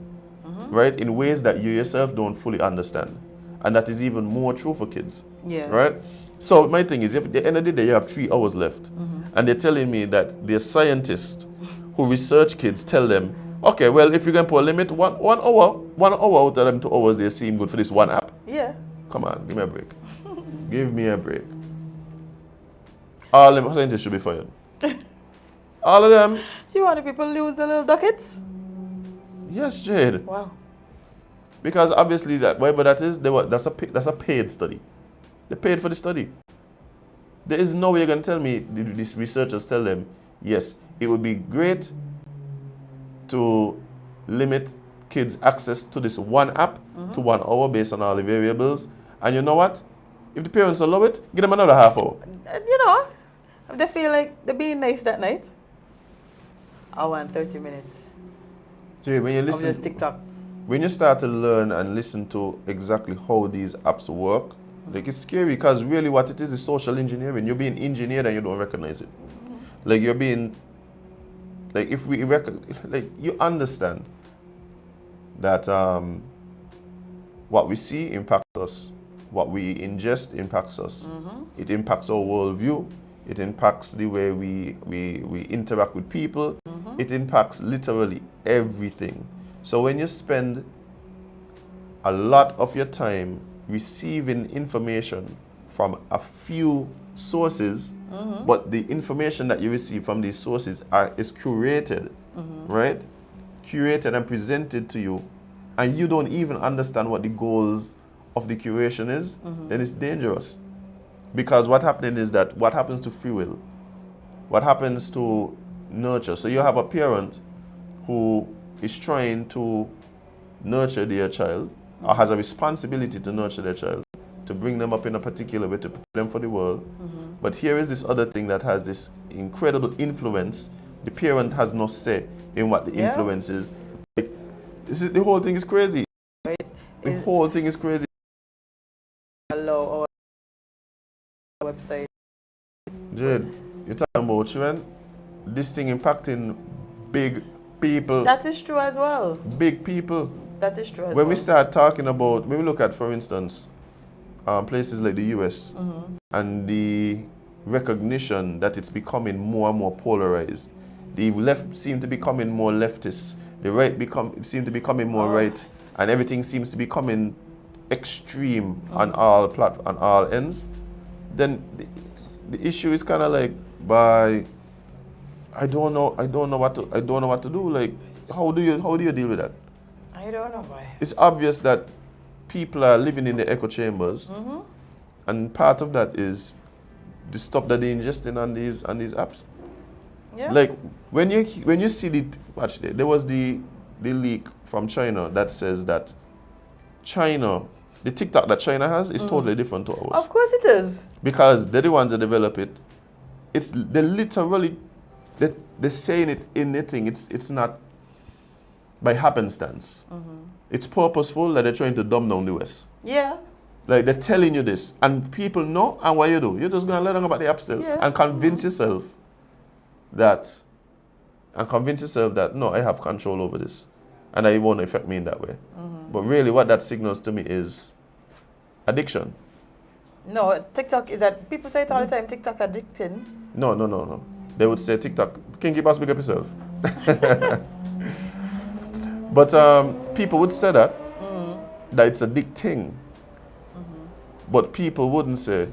right? In ways that you yourself don't fully understand. And that is even more true for kids, right? So my thing is, if at the end of the day you have 3 hours left, and they're telling me that the scientists who research kids tell them, okay, well, if you're going to put a limit, one hour out of them 2 hours, they seem good for this one app. Yeah. Come on, give me a break. Give me a break. All them scientists should be fired. All of them. You want the people lose the little ducats? Yes, Jade. Wow. Because obviously whatever that is, that's a paid study. They paid for the study. There is no way you're going to tell me, these researchers tell them, yes, it would be great to limit kids' access to this one app to 1 hour based on all the variables. And you know what? If the parents allow it, give them another half hour. You know, if they feel like they're being nice that night, hour and 30 minutes. Jay, when you listen, just TikTok. When you start to learn and listen to exactly how these apps work, like it's scary because really what it is social engineering. You're being engineered and you don't recognize it. Like you're being, like if we like you understand that what we see impacts us, what we ingest impacts us. It impacts our worldview. It impacts the way we interact with people. It impacts literally everything. So when you spend a lot of your time receiving information from a few sources, but the information that you receive from these sources is curated, right? Curated and presented to you, and you don't even understand what the goals of the curation is, then it's dangerous. Because what happens to free will? What happens to nurture? So you have a parent who is trying to nurture their child, or has a responsibility to nurture their child, to bring them up in a particular way, to prepare them for the world. But here is this other thing that has this incredible influence. The parent has no say in what the influence is. Like, the whole thing is crazy. Right. The whole thing is crazy. Hello, our website. Jade, you're talking about children. This thing impacting big people. That is true as well. Big people. That is true as well. When we start talking about, when we look at, for instance, places like the US and the recognition that it's becoming more and more polarized. The left seem to be becoming more leftist. The right seem to be becoming more right, and everything seems to be becoming extreme on all ends. Then the issue is kind of like, I don't know what to do. Like, how do you deal with that? I don't know why. It's obvious that people are living in the echo chambers, and part of that is the stuff that they ingesting on these apps. Yeah. Like when you see there was the leak from China that says that the TikTok that China has is totally different to ours. Of course it is. Because they're the ones that develop it. They literally they're saying it in the thing. It's not by happenstance. It's purposeful that they're trying to dumb down the West. Yeah. Like they're telling you this, and people know, and what you do? You're just gonna let them about the app still, and convince yourself that, no, I have control over this, and it won't affect me in that way. But really, what that signals to me is addiction. No, TikTok is that people say it all the time. TikTok addicting. No. They would say TikTok. Can you speak up yourself? But people would say that it's addicting. But people wouldn't say,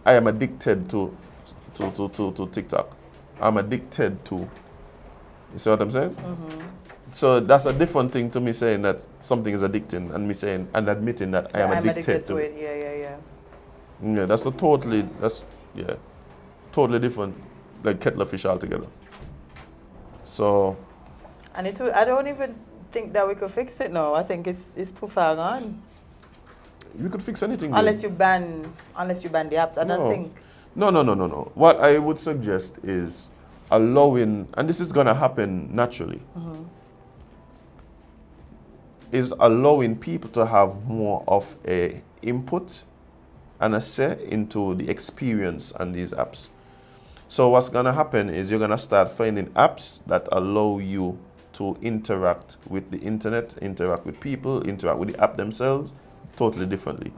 I am addicted to TikTok. I'm addicted to. You see what I'm saying? So that's a different thing to me saying that something is addicting and me saying and admitting that I am addicted to it. Yeah, that's totally different, like kettle of fish altogether. So. And I don't even think that we could fix it now. I think it's too far gone. You could fix anything. Unless you ban the apps. I don't think. No. What I would suggest is allowing, and this is gonna happen naturally, is allowing people to have more of a input and a say into the experience on these apps. So what's gonna happen is you're gonna start finding apps that allow you to interact with the internet, interact with people, interact with the app themselves totally differently.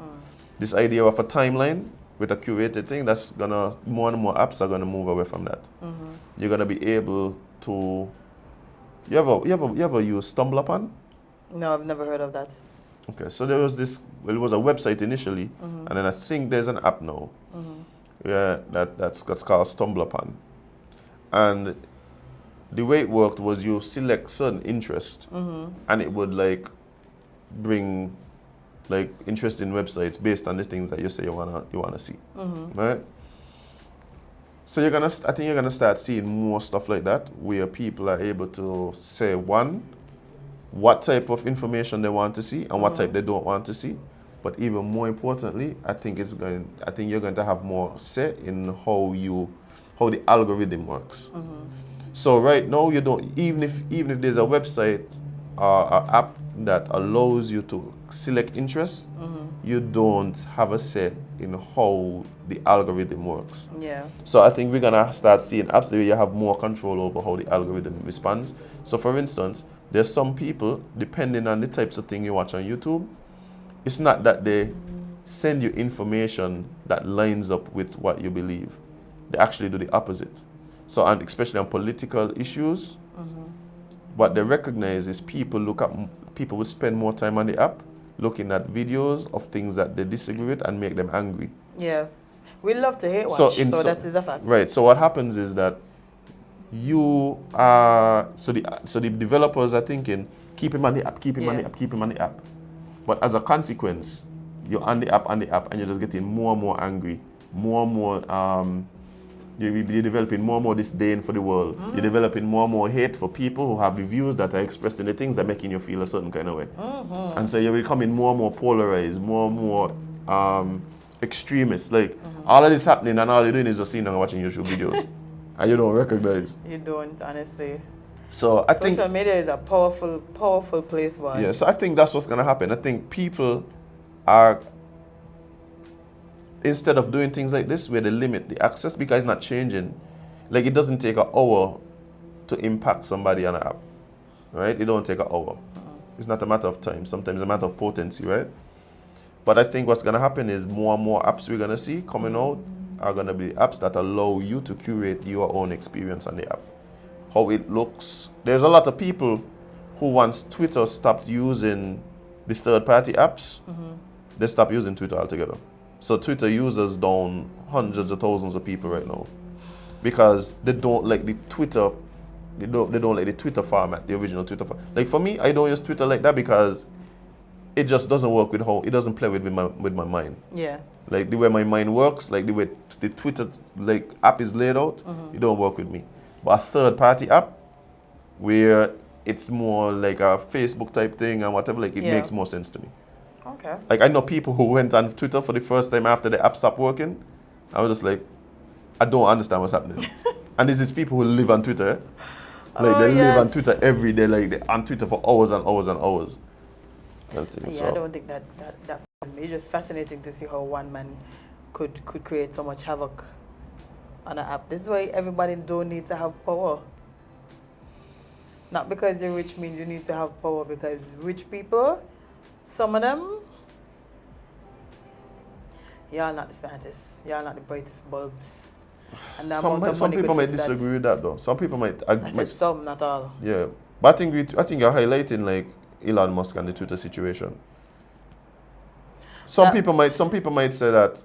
This idea of a timeline with a curated thing, that's gonna, more and more apps are gonna move away from that. You're gonna be able to, you ever use StumbleUpon? No, I've never heard of that. Okay, so there was this, well, it was a website initially, and then I think there's an app now. Yeah, that's called StumbleUpon. And the way it worked was you select certain interest, and it would like bring like interesting websites based on the things that you say you wanna see, right? So I think you're gonna start seeing more stuff like that, where people are able to say what type of information they want to see and what type they don't want to see. But even more importantly, I think you're going to have more say in how the algorithm works. So right now you don't, even if there's a website or an app that allows you to select interests, you don't have a say in how the algorithm works. Yeah. So I think we're gonna start seeing apps where you have more control over how the algorithm responds. So for instance, there's some people, depending on the types of thing you watch on YouTube, it's not that they send you information that lines up with what you believe. They actually do the opposite. So, and especially on political issues, what they recognize is people will spend more time on the app looking at videos of things that they disagree with and make them angry. Yeah. We love to hate watch, so that is a fact. Right. So what happens is that you are, so the developers are thinking, keep him on the app, keep him on the app, keep him on the app. But as a consequence, you're on the app, and you're just getting more and more angry, more and more, you're developing more and more disdain for the world. You're developing more and more hate for people who have the views that are expressed in the things that are making you feel a certain kind of way. And so you're becoming more and more polarized, more and more extremist. Like, all of this happening, and all you're doing is just sitting and watching YouTube videos. And you don't recognize. You don't, honestly. So I think social media is a powerful, powerful place, boy. Yeah, so I think that's what's gonna happen. I think people are, instead of doing things like this where they limit the access, because it's not changing. Like, it doesn't take an hour to impact somebody on an app, right? It don't take an hour. It's not a matter of time. Sometimes it's a matter of potency, right? But I think what's gonna happen is more and more apps we're gonna see coming out are gonna be apps that allow you to curate your own experience on the app. How it looks. There's a lot of people who, once Twitter stopped using the third-party apps, they stopped using Twitter altogether. So Twitter users down hundreds of thousands of people right now because they don't like the Twitter. They don't like the Twitter format, the original Twitter format. Like for me, I don't use Twitter like that because it just doesn't work with how it doesn't play with my mind. Yeah. Like the way my mind works, like the way the Twitter like app is laid out, it don't work with me. But a third-party app, where it's more like a Facebook type thing and whatever, like it makes more sense to me. Okay. Like I know people who went on Twitter for the first time after the app stopped working. I was just like, I don't understand what's happening. And this is people who live on Twitter. Like Oh, they live on yes. Twitter every day, like they on Twitter for hours and hours and hours. I think Yeah, so. I don't think that it's just fascinating to see how one man could create so much havoc on an app. This is why everybody don't need to have power. Not because you're rich means you need to have power, because rich people, some of them, y'all not the smartest. Y'all not the brightest bulbs. And the amount of Some money people could might fix that. disagree with that though. Some people might. I said some, not all. Yeah, but I think you're highlighting like Elon Musk and the Twitter situation. Some people might say that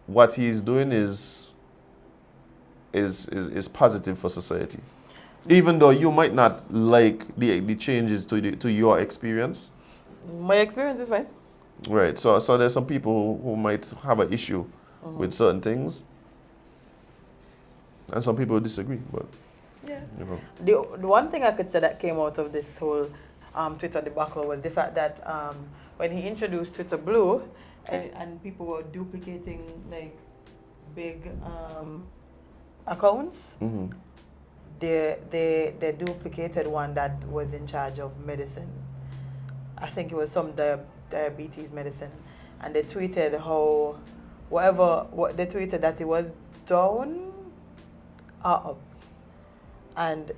what he's doing is positive for society, even though you might not like the changes to your experience. My experience is fine. Right. So there's some people who might have an issue with certain things, and some people disagree. But Yeah. you know, The one thing I could say that came out of this whole Twitter debacle was the fact that when he introduced Twitter Blue, and people were duplicating like big accounts, they duplicated one that was in charge of medicine. I think it was some diabetes medicine, and they tweeted how what they tweeted that it was down or up, and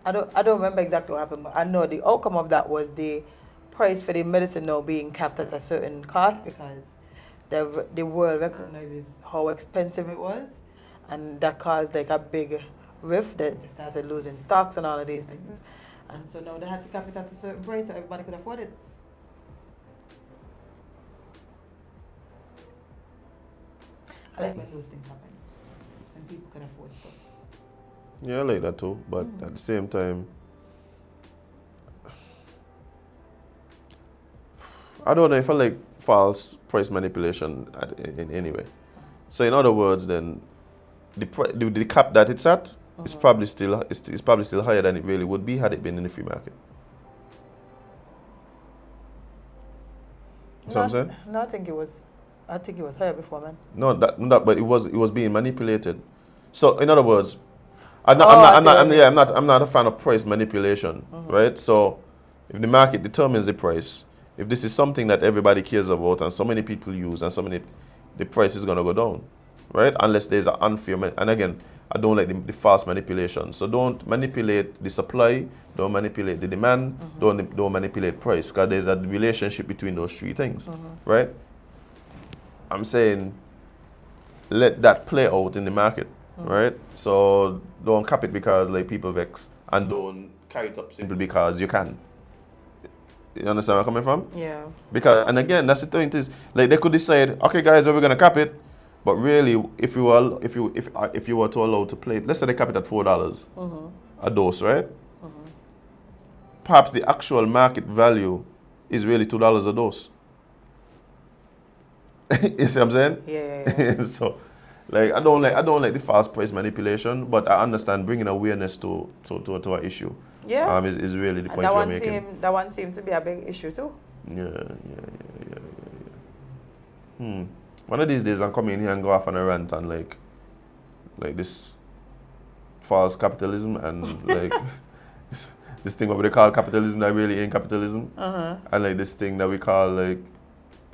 I don't remember exactly what happened, but I know the outcome of that was the price for the medicine now being capped at a certain cost because the world recognizes how expensive it was, and that caused like a big rift that they started losing stocks and all of these things, and so now they had to cap it at a certain price so everybody could afford it. I like when those things happen, when people can afford stuff. yeah, I like that too. But at the same time, I don't know if I like false price manipulation in any way. So in other words, then the cap that it's at is probably still it's probably still higher than it really would be had it been in the free market. You know what I'm saying? No, I think it was higher before, man. No, but it was being manipulated. So in other words, I'm not a fan of price manipulation, right? So if the market determines the price, if this is something that everybody cares about and so many people use and the price is gonna go down, right? Unless there's an unfair and again, I don't like the false manipulation. So don't manipulate the supply, don't manipulate the demand, don't manipulate price, because there's a relationship between those three things, right? I'm saying let that play out in the market, right? So don't cap it because like people vex, and don't carry it up simply because you can. You understand where I'm coming from? Yeah. Because, and again, that's the thing is, like they could decide, okay, guys, we're gonna cap it, but really, if you were to allow to play it, let's say they cap it at $4 a dose, right? Perhaps the actual market value is really $2 a dose. You see what I'm saying? Yeah. So, like I don't like the false price manipulation, but I understand bringing awareness to an issue. Yeah. Is really the And point you're making. that one seemed to be a big issue too. Yeah. One of these days I'm coming here and go off on a rant on like this false capitalism and like this thing what we call capitalism that really ain't capitalism. And like this thing that we call like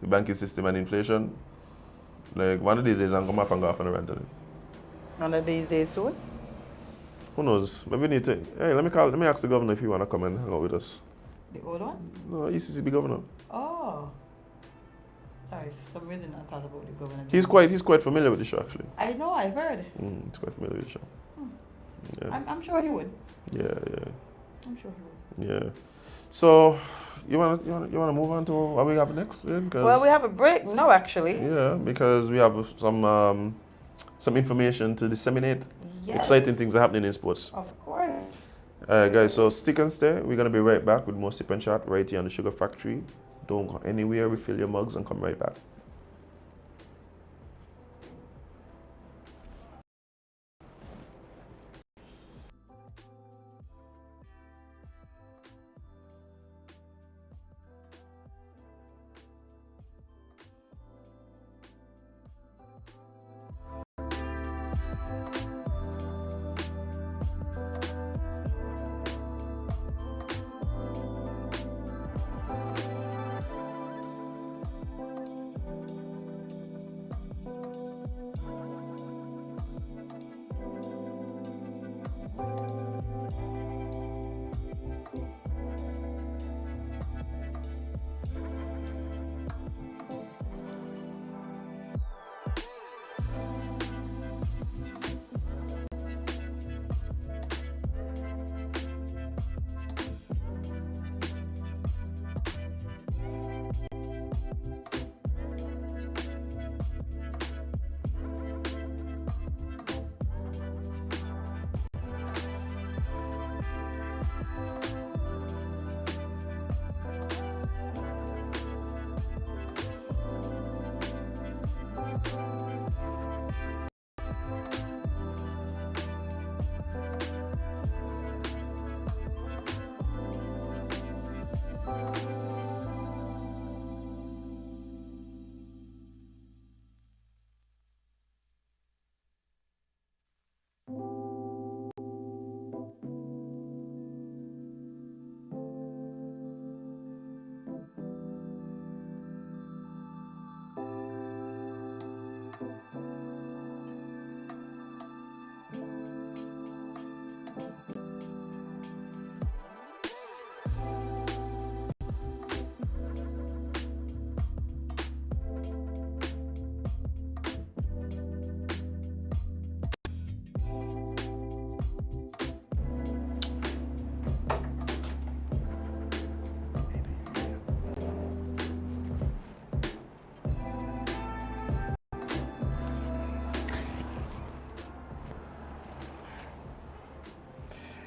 the banking system and inflation. Like one of these days I'm going to go off on a rant on it. One of these days soon? Who knows? Maybe we need to. Hey, let me ask the governor if he want to come and hang out with us. The old one? No, ECCB governor. Oh. Sorry, for some reason I thought about the governor. He's quite familiar with the show actually. I know, I've heard. He's quite familiar with the show. Yeah. I'm sure he would. Yeah. I'm sure he would. Yeah. So you wanna move on to what we have next? Yeah, well, we have a break. No, actually. Yeah, because we have some information to disseminate. Yes. Exciting things are happening in sports. Of course. Guys, so stick and stay. We're gonna be right back with more Sip and Chat right here on the Sugar Factory. Don't go anywhere. Refill your mugs and come right back.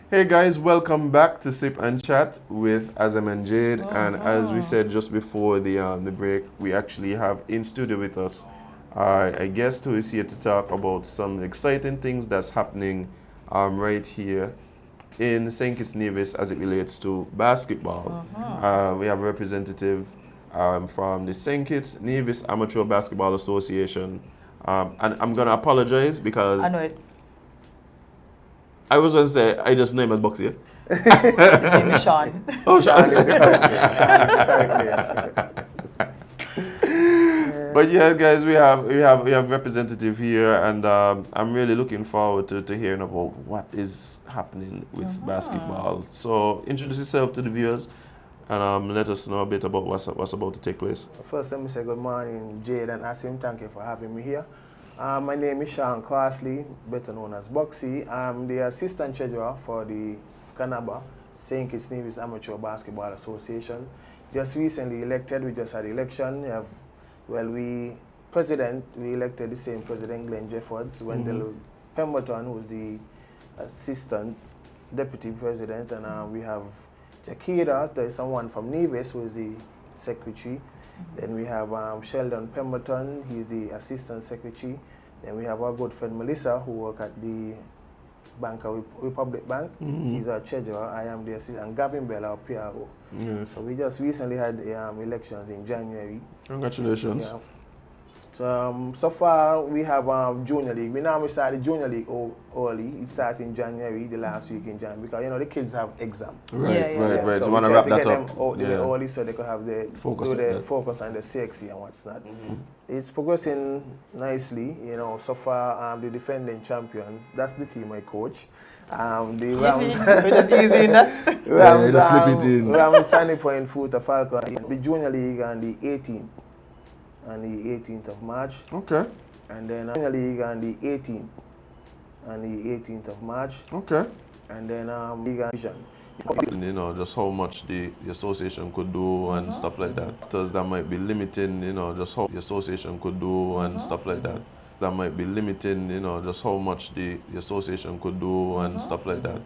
Hey guys, welcome back to Sip and Chat with Azem and Jade. And as we said just before the break, we actually have in studio with us a guest who is here to talk about some exciting things that's happening right here in St. Kitts Nevis as it relates to basketball. We have a representative from the St. Kitts Nevis Amateur Basketball Association. And I'm going to apologize because I know it. I was going to say, I just know him as Boxy. His name is Sean. Oh, Sean. But yeah, guys, we have representative here, and I'm really looking forward to hearing about what is happening with basketball. So introduce yourself to the viewers, and let us know a bit about what's about to take place. First, let me say good morning, Jade and Azem. Thank you for having me here. My name is Sean Crossley, better known as Boxy. I'm the assistant treasurer for the SCANABA, St. Kitts Nevis Amateur Basketball Association. Just recently elected, we just had election. We elected the same president, Glenn Jeffords, Wendell Pemberton, who's the assistant deputy president, and we have Jakira, there is someone from Nevis, who is the secretary. Then we have Sheldon Pemberton, he's the assistant secretary. Then we have our good friend Melissa, who works at the Republic Bank. She's our treasurer, I am the assistant, and Gavin Bell, our PRO. Yes. So we just recently had elections in January. Congratulations. Yeah. So far we have junior league. We started junior league early. It started in January, the last week in January, because the kids have exam. Right. So You we want to try wrap to that get them up. out the way early so they could have the focus on the CXC and what's not. It's progressing nicely. So far the defending champions. That's the team I coach. The Rams, Sunny Point, Futa Falcon, the junior league on the 18th. On the 18th of March. Okay. And then Junior League on the 18th. On the 18th of March. Okay. And then League and Vision. Just how much the association could do and stuff like that. Factors that might be limiting, just how the association could do and stuff like that. That might be limiting, just how much the association could do and stuff like that.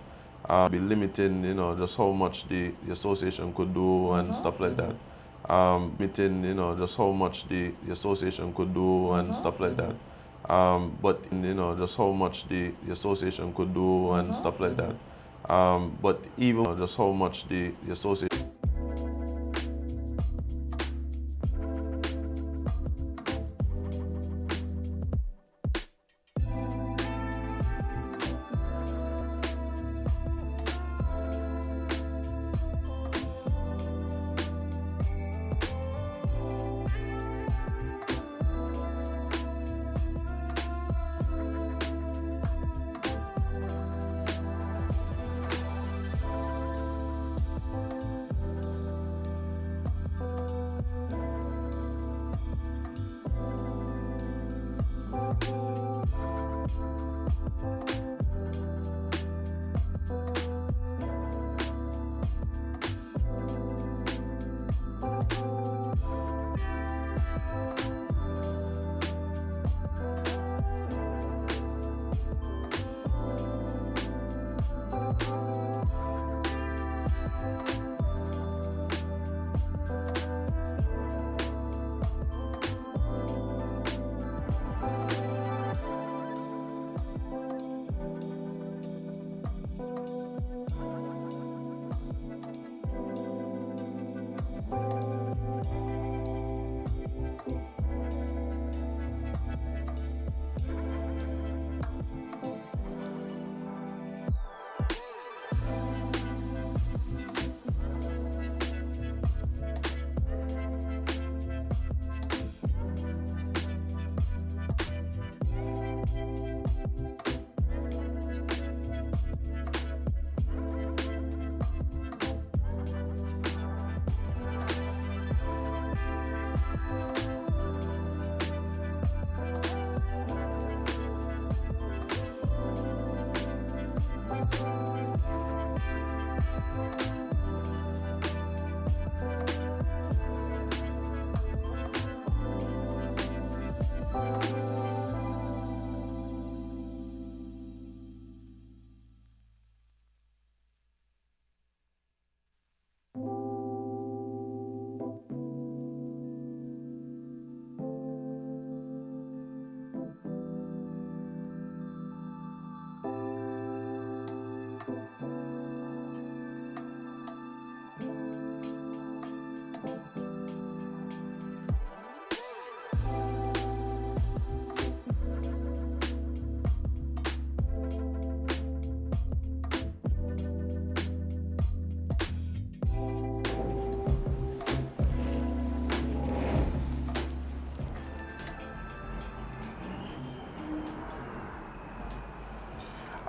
Be limiting, just how much the association could do and stuff like that. Limiting, just how much the association could do and stuff like that. But just how much the association could do and stuff like that. But even just how much the association.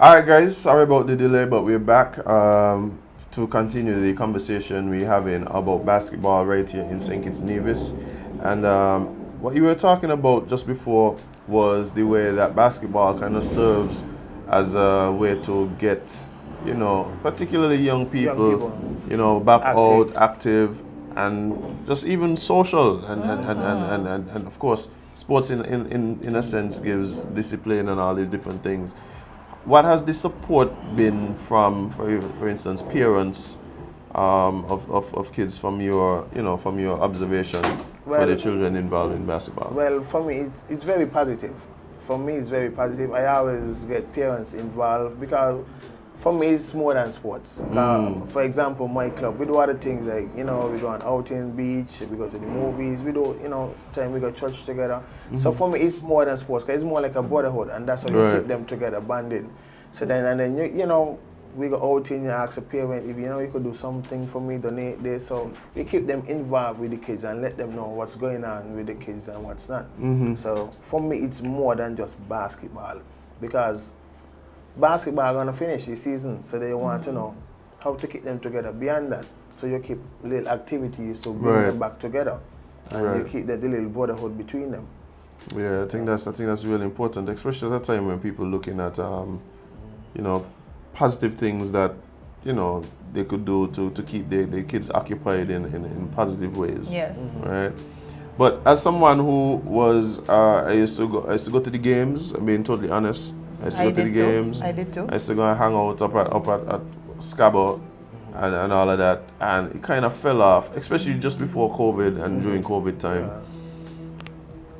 All right, guys. Sorry about the delay, but we're back to continue the conversation we're having about basketball right here in St. Kitts Nevis. And what you were talking about just before was the way that basketball kind of serves as a way to get, you know, particularly young people, you know, back out, active, and just even social. And of course, sports in a sense gives discipline and all these different things. What has the support been from, for instance, parents of kids from your, you know, from your observation for the children involved in basketball? Well, for me, it's very positive. For me, it's very positive. I always get parents involved because for me, it's more than sports. For example, my club, we do other things like, you know, we go on outing, beach, we go to the movies, we do, you know, time we go church together. So for me, it's more than sports, because it's more like a brotherhood, and that's how you keep them together, banded. So then, you know, we go outing, you ask a parent if, you know, you could do something for me, donate this. So we keep them involved with the kids and let them know what's going on with the kids and what's not. So for me, it's more than just basketball, because basketball gonna finish the season, so they want to know how to keep them together beyond that. So you keep little activities to bring them back together, and you keep the little brotherhood between them. Yeah, I think that's really important, especially at a time when people looking at you know, positive things that, you know, they could do to keep their kids occupied in positive ways. Yes. Right. But as someone who was, I used to go to the games. I'm being totally honest. I used to go to the games. I did too. I used to go and hang out up at Scabo and all of that, and it kind of fell off, especially just before COVID and during COVID time.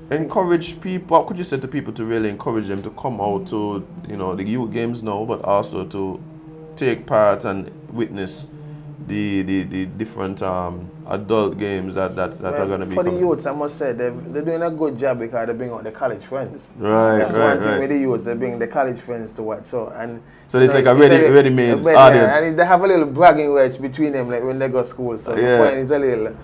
Encourage people. What could you say to people to really encourage them to come out to, you know, the youth games now, but also to take part and witness the different adult games that are going to be for coming. the youths, I must say they're doing a good job because they bring out the college friends. That's one thing with the youths, they bring the college friends to watch. So it's like a ready-made audience, and they have a little bragging rights between them, like when they go to school. So it's a little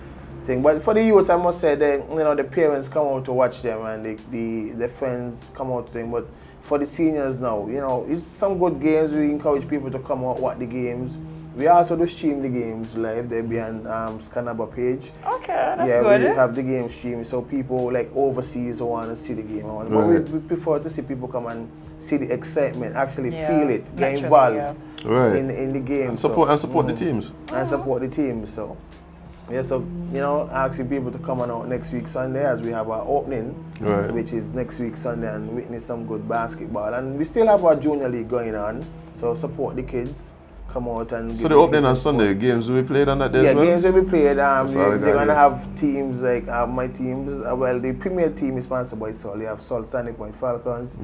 thing. But for the youths, I must say that, you know, the parents come out to watch them and the friends come out to them. But for the seniors now, you know, it's some good games. We encourage people to come out watch the games. We also do stream the games live. They'll be on SipNchat page. Okay, that's good. We have the game stream, so people like overseas want to see the game. But we prefer to see people come and see the excitement, actually feel it, get involved in the game. And support the teams. And support the teams. So, so, you know, asking people to come on out next week Sunday as we have our opening, which is next week Sunday, and witness some good basketball. And we still have our junior league going on, so support the kids. Come out and so the opening on Sunday, games will be played on that day as well? Yeah, games will be played. They're going to have teams like my teams. Well, the premier team is sponsored by Sol. You have Sol Sandy Point Falcons.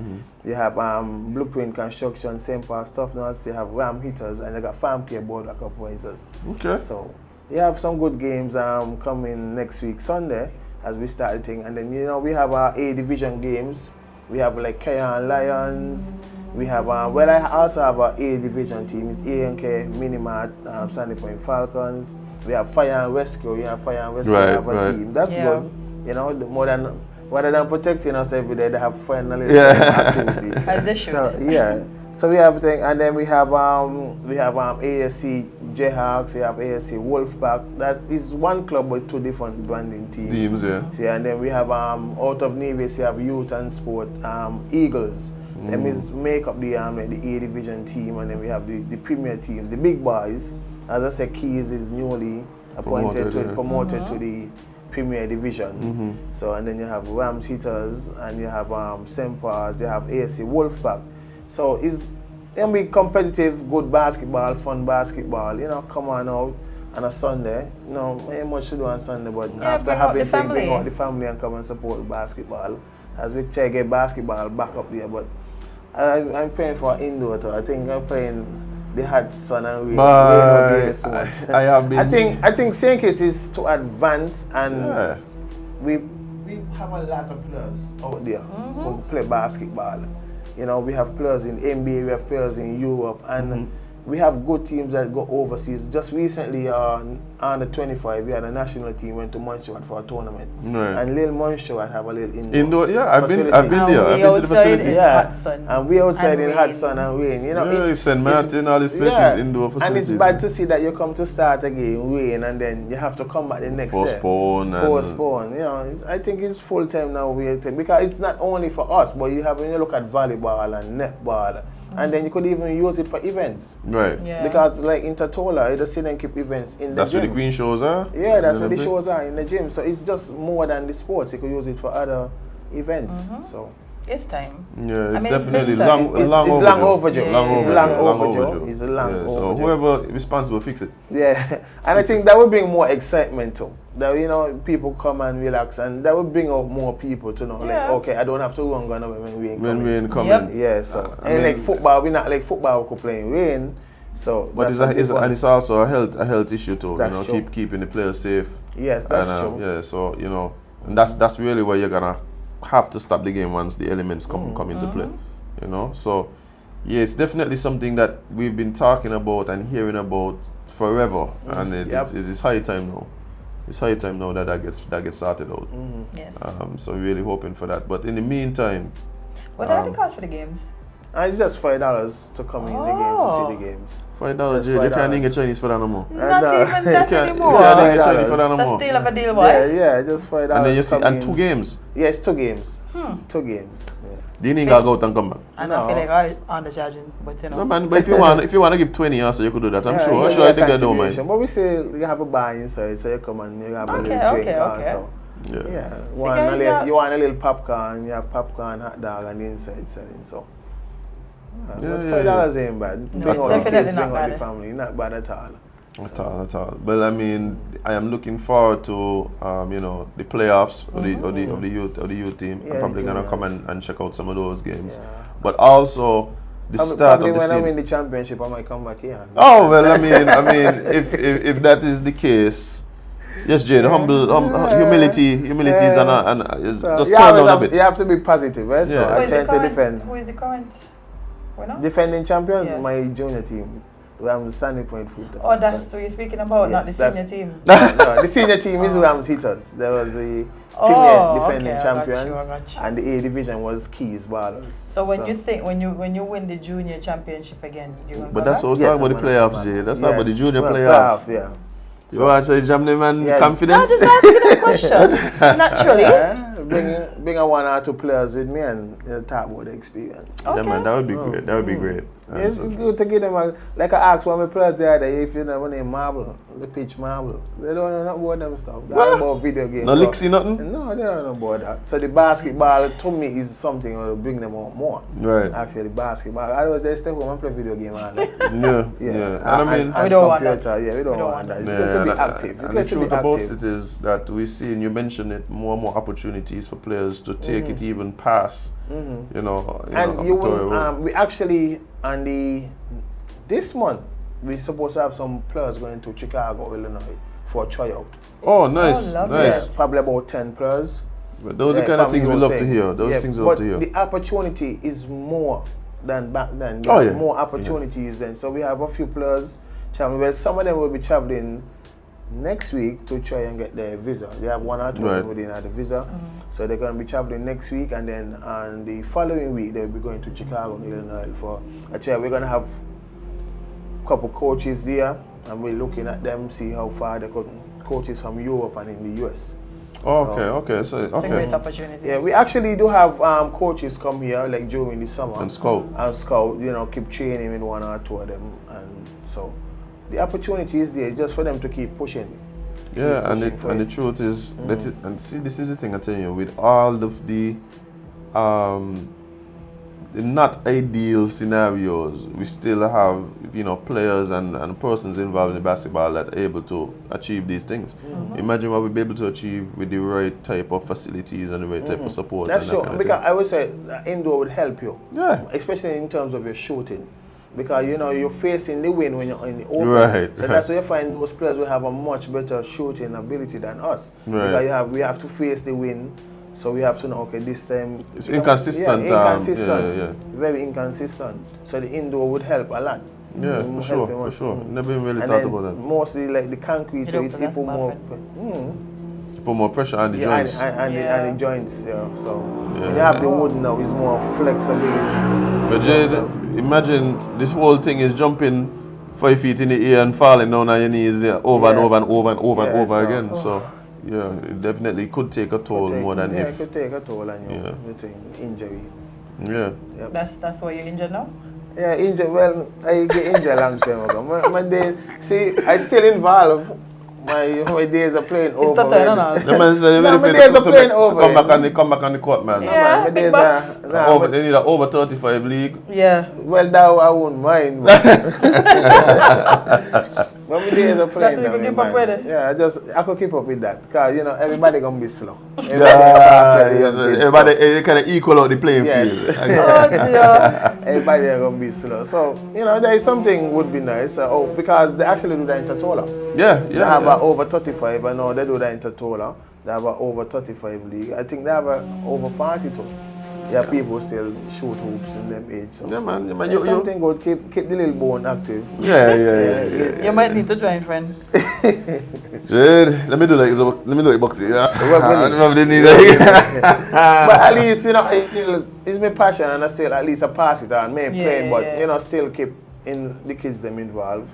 You have Blueprint Construction, St. Paul Stuff Nuts. You have Ram Hitters, and you got Farm Care Board Backup Risers. Okay. So you have some good games coming next week Sunday as we start the thing. And then, you know, we have our A Division games. We have like Kayan Lions. We have, I also have our A Division team. It's A&K, Minimart, Sandy Point Falcons. We have Fire and Rescue. We have Fire and Rescue. We have a team. That's good. You know, rather than protecting us every day, they have fun and activity. As they should. So, so we have thing, and then we have ASC Jayhawks. We have ASC Wolfpack. That is one club with two different branding teams. So, and then we have out of Nevis, we have Youth and Sport Eagles. Them is make up the A Division team, and then we have the premier teams, the big boys. As I said, Keys is newly promoted to the Premier Division. So, and then you have Rams Hitters, and you have Sempars, you have ASC Wolfpack. So it's gonna be competitive, good basketball, fun basketball. You know, come on out on a Sunday. You know, ain't much to do on Sunday, but after having things, bring out the family and come and support basketball. As we try to get basketball back up there, but I'm playing for indoor too. I think I'm playing the hot sun and rain so much. I think St. Kitts is to advance, and we have a lot of players out there who play basketball. You know, we have players in NBA, we have players in Europe, and we have good teams that go overseas. Just recently, under 25, we had a national team went to Montreal for a tournament, and little Montreal have a little indoor. Yeah, I've been there. I've been to the facility. And we outside in hot sun and rain. You know, St. Martin, all these places, indoor facilities. And it's bad to see that you come to start again, rain, and then you have to come back the next day. Postpone. You know, I think it's full time now. Because it's not only for us, but you have when you look at volleyball and netball. And then you could even use it for events. Right. Yeah. Because like in Tatola, it just sit and keep events in the That's gym. where the Queen shows are? Yeah, that's where the shows are, in the gym. So it's just more than the sports. You could use it for other events. So it's time. Yeah, it's definitely long overdue. It's long overdue. It's long overdue. So whoever responsible, fix it. Yeah, and I think that would bring more excitement too. That, you know, people come and relax, and that would bring out more people to know, like, okay, I don't have to run gun when rain coming. Yep. Yeah, so and like football, we not like football we could play in rain. So but it's also a health issue too. That's you know, keeping the players safe. Yes, that's true. Yeah, so you know, and that's really where you're gonna have to stop the game once the elements come into play. You know, so yeah, it's definitely something that we've been talking about and hearing about forever, and it's high time now. It's high time now that gets started out. Yes. So really hoping for that. But in the meantime, what are the costs for the games? It's just $5 to come in the game to see the games. $5, Jade. You can't even get Chinese for that no more. Not even that anymore. You can't even get Chinese for that no That's more. still of a deal, boy. Yeah, just $5. And then you see, and 2 games. Yes, 2 games. 2 games. Yeah. You didn't go out and come back. And I feel like I'm undercharging, but you know. No, man, but if you want to give 20 also, you could do that. I'm sure I think I don't mind. But we say you have a bar inside, so you come and you have a little drink also. Yeah. You want a little popcorn, you have popcorn, hot dog on the inside selling, so. But $5 ain't bad. Bring out the kids, bring out the family, not bad at all. At all. But I mean, I am looking forward to you know, the playoffs of the youth team. I'm probably gonna come and check out some of those games. But also the start of the season. When I win the championship, I might come back here. Oh well, I mean, if that is the case. Yes, Jade. Humility is just turn down a bit. You have to be positive, right? So I try to defend. Who is the current winner? Defending champions, my junior team. Rams Sandy Point Fruit. Oh, that's what you're speaking about, not the senior team. No, the senior team is Rams Hitters. There was the Premier defending champions, and the A division was Keys Ballers. So when you think when you win the junior championship again, you gonna but that's what I was talking about the playoffs, Jay. That's not about the junior playoffs. Yeah. So actually, jam them and confidence. I'm just asking a question. Naturally. Bring a 1 or 2 players with me and talk about the experience. Okay. Yeah, man, that would be great. That would be great. It's good to give them like I asked one of my players the other day if you know name marble, the pitch marble. They don't know about them stuff. They don't know about video games. No licks, nothing? No, they don't know about that. So the basketball to me is something that will bring them out more. Right. Actually, the basketball. Otherwise, they stay home and play video game all day. Yeah. And I mean, we don't want that. Yeah, we don't want that. It's good to be active. And the truth about it is that we see, and you mentioned it, more and more opportunities for players to take it even past, you know. And you will, we actually, this month, we're supposed to have some players going to Chicago, Illinois for a tryout. Oh, nice. Yeah, probably about 10 players. But those are the kind of things we love to hear. Those things we love to hear. The opportunity is more than back then. More opportunities then. So we have a few players traveling. Well, some of them will be traveling next week to try and get their visa. They have 1 or 2 of them within the visa. So they're going to be traveling next week, and then on the following week they'll be going to Chicago, Illinois for a trial. We're going to have a couple coaches there, and we're looking at them, see how far the coaches from Europe and in the US. Okay. It's a great opportunity. Yeah, we actually do have coaches come here like during the summer. And scout. You know, keep training with 1 or 2 of them, and so the opportunity is there. It's just for them to keep pushing. And the truth is that and see, this is the thing I tell you, with all of the not ideal scenarios, we still have, you know, players and persons involved in basketball that are able to achieve these things. Imagine what we'll be able to achieve with the right type of facilities and the right type of support. That's true, because I would say indoor would help you. Yeah. Especially in terms of your shooting. Because, you know, you're facing the wind when you're in the open. Right. So that's why you find those players will have a much better shooting ability than us. Right. Because we have to face the wind. So we have to know, okay, this time... It's inconsistent. Inconsistent. Very inconsistent. So the indoor would help a lot. Yeah, for sure. Never even really thought about that. Mostly like the concrete, so it put more. Put more pressure on the joints. And the joints, So when you have the wood now, it's more flexibility. But Jade, imagine this whole thing is jumping 5 feet in the air and falling down on your knees over and over again. So yeah, it definitely could take a toll more than if. It could take a toll on you with injury. Yeah. Yep. That's why you're injured now? Yeah, injured. Well, I get injured a long time ago. My days, see, I still involved. My days are playing over. My days are playing over. Come back on the court, man. Yeah, my days are. They need an over 35 league. Yeah. Well, that I won't mind. But my days are playing. That's keep up with it. Yeah, I could keep up with that because everybody gonna be slow. Everybody kind of equal out the playing field. Everybody are gonna be slow. So there is something would be nice. Because they actually do that in Totola. They have an over 35. I know they do that in Totola. They have an over 35 league. I think they have an over 42. Yeah, people still shoot hoops in them age. So something good. Keep the little bone active. Yeah. You might need to join, friend. Jade, let me do like boxing. Yeah. But at least it's my passion, and I still at least I pass it on. Me playing, but still keep the kids them involved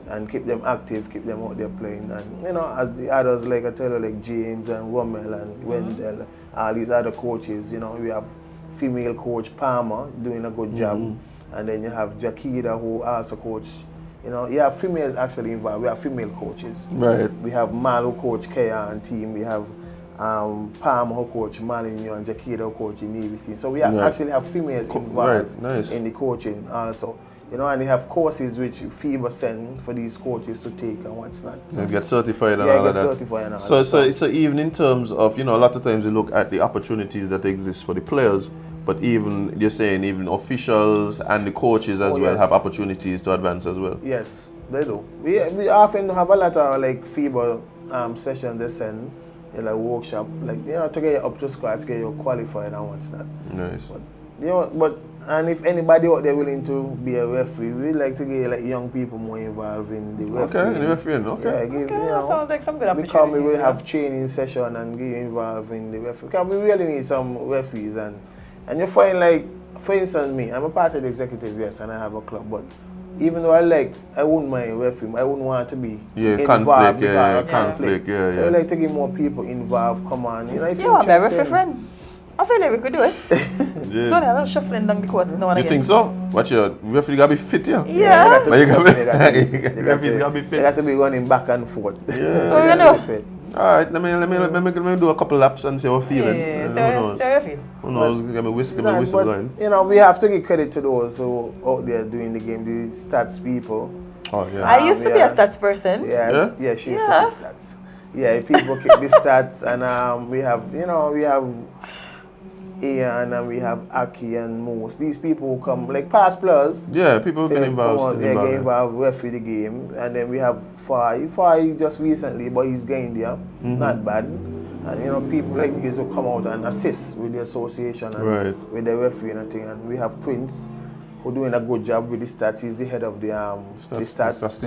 and keep them active, keep them out there playing. And as the others, like I tell you, like James and Rommel and Wendell, all these other coaches, we have female coach Palmer doing a good job, and then you have Jakida who also coach. You have females actually involved. We have female coaches. Right. We have Mal who coach Kea and team. We have Palmer who coach Malinho and Jakida who coach in Navy team. So we actually have females involved in the coaching also. And they have courses which FIBA send for these coaches to take and what's not. So get certified and all of that. So even in terms of, a lot of times you look at the opportunities that exist for the players, but even, you're saying, even officials and the coaches as well have opportunities to advance as well. Yes, they do. We often have a lot of FIBA sessions they send, like workshop, to get you up to scratch, get you qualified and what's not. Nice. And if anybody out there willing to be a referee, we like to get young people more involved in the refereeing. Okay, in the refereeing, Yeah, sounds like some good opportunity. We will have training session and get involved in the referee. Because we really need some referees and you find for instance me, I'm a part of the executive, yes, and I have a club, but even though I wouldn't mind refereeing, I wouldn't want to be involved conflict. So I like to get more people involved. Come on, if you want a referee friend? I feel like we could do it. So they're shuffling down the court now and again. You think so? Watch your referee gotta be fit, Yeah. You gotta be fit. You got to be running back and forth. Yeah. So you know. Alright, let me do a couple laps and see how we're feeling. Who knows? Give me whistle going. We have to give credit to those who out there doing the game, the stats people. Oh yeah. I used to be a stats person. Yeah, she used to keep stats. Yeah, people keep the stats, and we have Ian and we have Aki and Moose. These people who come, like past players. Yeah, people who get involved. Get involved, referee the game. And then we have Fai just recently, but he's getting there. Not bad. And people like these who come out and assist with the association and with the referee and thing. And we have Prince who doing a good job with the stats. He's the head of the stats.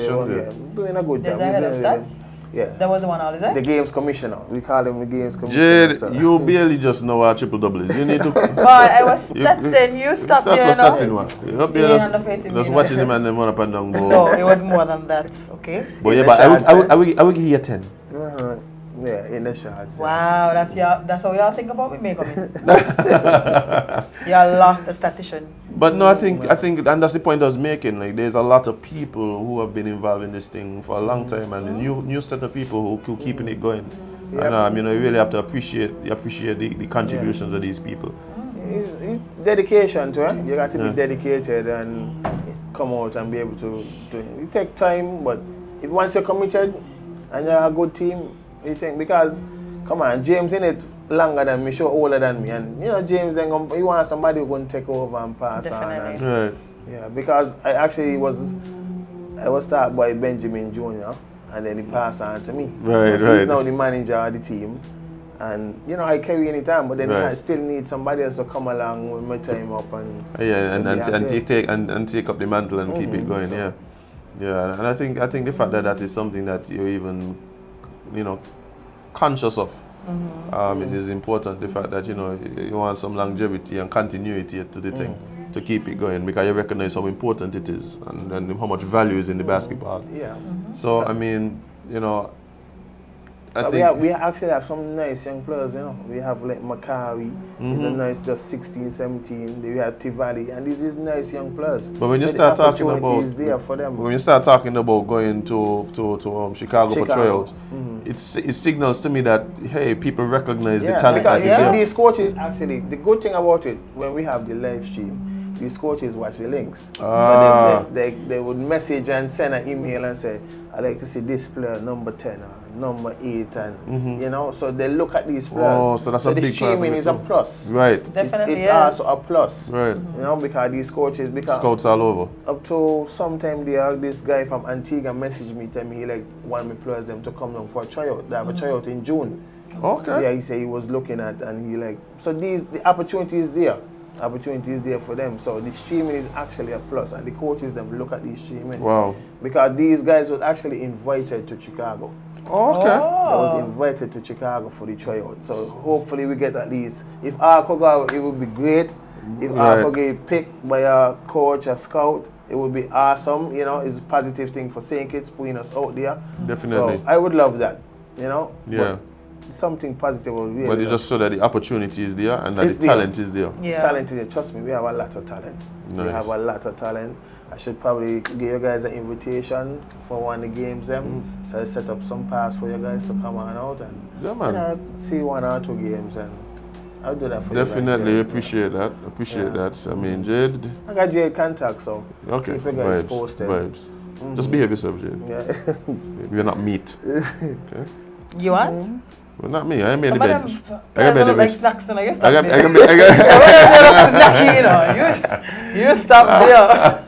Doing a good job. The head of stats? Yeah. That was the one all is that? The games commissioner. We call him the games commissioner. Jade, you barely just know our triple doubles. You need to. Boy, I was statsing. You stopped there. That's what statsing was. Just watching him and then run up and down. No, it was more than that. Okay. But I would give you a 10. Yeah, in the shots. Wow, that's how y'all think about me, Y'all lost a statistician. But no, I think, and that's the point I was making. Like, there's a lot of people who have been involved in this thing for a long time, and a new set of people who keeping it going. Yep. And you really have to appreciate the contributions of these people. It's dedication to it. You got to be dedicated and come out and be able to do it. It takes time, but if once you're committed and you're a good team, you think, because come on, James in it longer than me, sure older than me, and James then he wants somebody who can take over and pass on. And, yeah, because I was started by Benjamin Jr. and then he passed on to me. Right. He's now the manager of the team, And you know, I carry any time, but then Right. I still need somebody else to come along with my time up and and take up the mantle and keep it going. So- Yeah. And I think the fact that that is something that you're even, you know, conscious of. It is important. The fact that you know you want some longevity and continuity to the thing to keep it going, because you recognize how important it is and how much value is in the basketball. Yeah. So I mean, you know, I But think we actually have some nice young players, you know. We have like Macari, he's a nice just 16, 17. We have Tivali, and these is nice young players. But when you So start the talking opportunity about is there for them. when you start talking about going to Chicago for tryout, it signals to me that hey, people recognize the talent that is there. These coaches actually, the good thing about it, when we have the live stream, these coaches watch the links. So they would message and send an email and say, I'd like to see this player number 10 or number 8, and you know, so they look at these players. Oh, so that's a the big part of streaming it is a too. plus. Right. Definitely, It's also a plus. Right. You know, because these coaches, because Scouts all over. up to sometime there, this guy from Antigua messaged me, tell me he like want me players them to come down for a tryout. They have a tryout in June. Okay. Yeah, he said he was looking at, and he like, so the opportunity is there. Opportunity is there for them. So the streaming is actually a plus, and the coaches them look at the streaming. Wow. Because these guys were actually invited to Chicago. Okay. I was invited to Chicago for the tryout. So hopefully we get at least, if Arco go, it would be great. If Arco get picked by a coach, a scout, it would be awesome. You know, it's a positive thing for St. Kitts putting us out there. Definitely. So I would love that. You know. Yeah. But something positive would really. But you just show that the opportunity is there and that It's the there. talent is there. Yeah. Talent is there. Trust me, we have a lot of talent. Nice. We have a lot of talent. I should probably give you guys an invitation for one of the games So I set up some pass for you guys to come on out and Yeah, man. you know, see 1 or 2 games, and I'll do that for Definitely you guys. appreciate that. Appreciate that. I mean, Jade. I got Jade contact, so Okay. keep you guys Vibes. posted. Vibes. Just behave yourself, Jade. Yeah. We're not meat. Okay. You want? Well, not me. I made the Some of bench. them I got made the look like bench. snacks, and I guess I got. You stop there.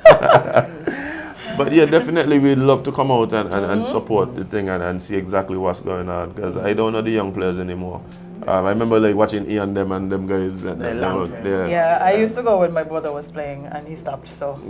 But yeah, definitely we'd love to come out and support the thing and see exactly what's going on, because I don't know the young players anymore. I remember like watching Ian them and them guys. Yeah, I used to go when my brother was playing and he stopped, so.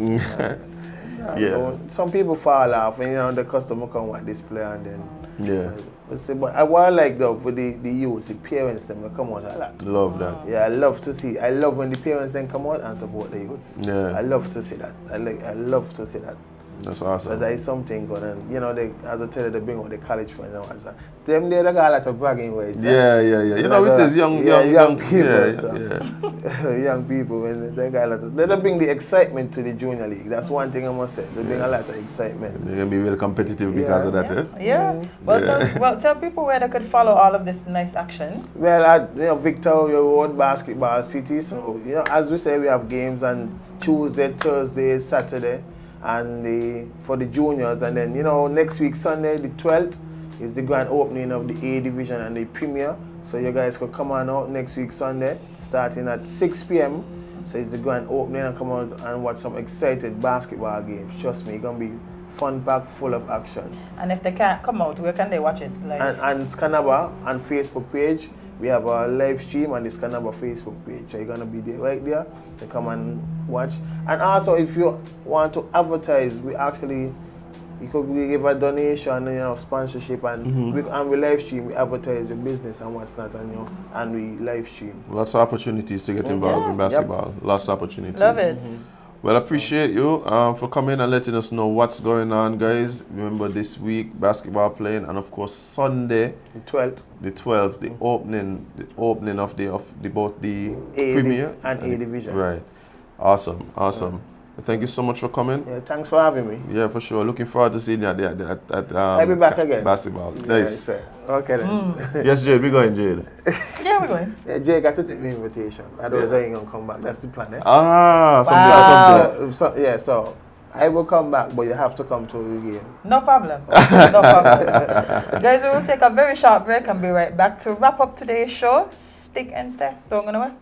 Yeah. Some people fall off and you know the customer come watch this player and then Yeah. but what I like though for the youth, the parents them they come out a lot. Love that. Yeah, I love to see. I love when the parents then come out and support the youths. Yeah. I love to see that. I love to see that. That's So awesome. there is something going on. You know, they, as I tell you, they bring out the college friends and what's that. Them they got a lot of bragging words. Yeah. You know, it is young people. Yeah, So. yeah. Young people, and they got a lot of, they don't bring the excitement to the junior league. That's one thing I must say. They bring a lot of excitement. They're gonna be real competitive because of that, eh? Yeah. Well, tell people where they could follow all of this nice action. Well, Victoria Road Basketball City. So, as we say, we have games on Tuesday, Thursday, Saturday, and for the juniors. And then, next week, Sunday, the 12th, is the grand opening of the A Division and the Premier. So you guys could come on out next week, Sunday, starting at 6 p.m. So it's the grand opening, and come out and watch some excited basketball games. Trust me, it's going to be fun-packed, full of action. And if they can't come out, where can they watch it live? And Scanaba on Facebook page, we have a live stream on the Scanaba Facebook page. So you're going to be there right there to come and watch. And also, if you want to advertise, you could give a donation, sponsorship, and we live stream, we advertise your business and what's not, and we live stream. Lots of opportunities to get involved in basketball. Yep. Lots of opportunities. Love it. Well, I appreciate you for coming and letting us know what's going on, guys. Remember this week, basketball playing, and of course Sunday, the 12th, the opening of both the Premier and A Division. Right. Awesome. Thank you so much for coming. Yeah, thanks for having me. Yeah, for sure. Looking forward to seeing you at I'll be back again. Basketball. Nice. Okay then. Yes, Jade, we're going, Jade. Yeah, we're going. Yeah, Jade got to take the invitation. Otherwise, I ain't gonna come back. That's the plan, eh? Something. So I will come back, but you have to come to the game. No problem. No problem. Guys, we will take a very short break and be right back to wrap up today's show. Stick and stay. Don't go nowhere.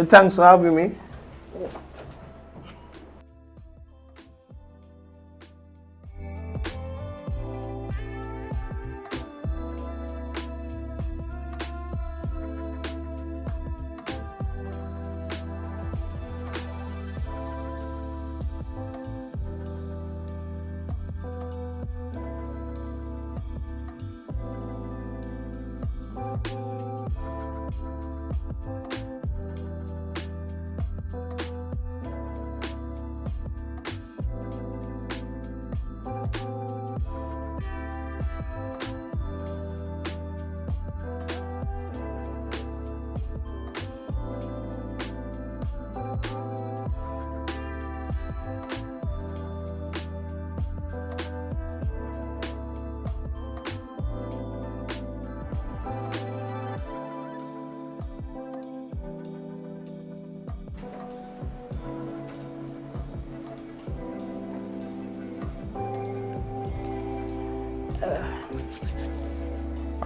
Thanks for having me.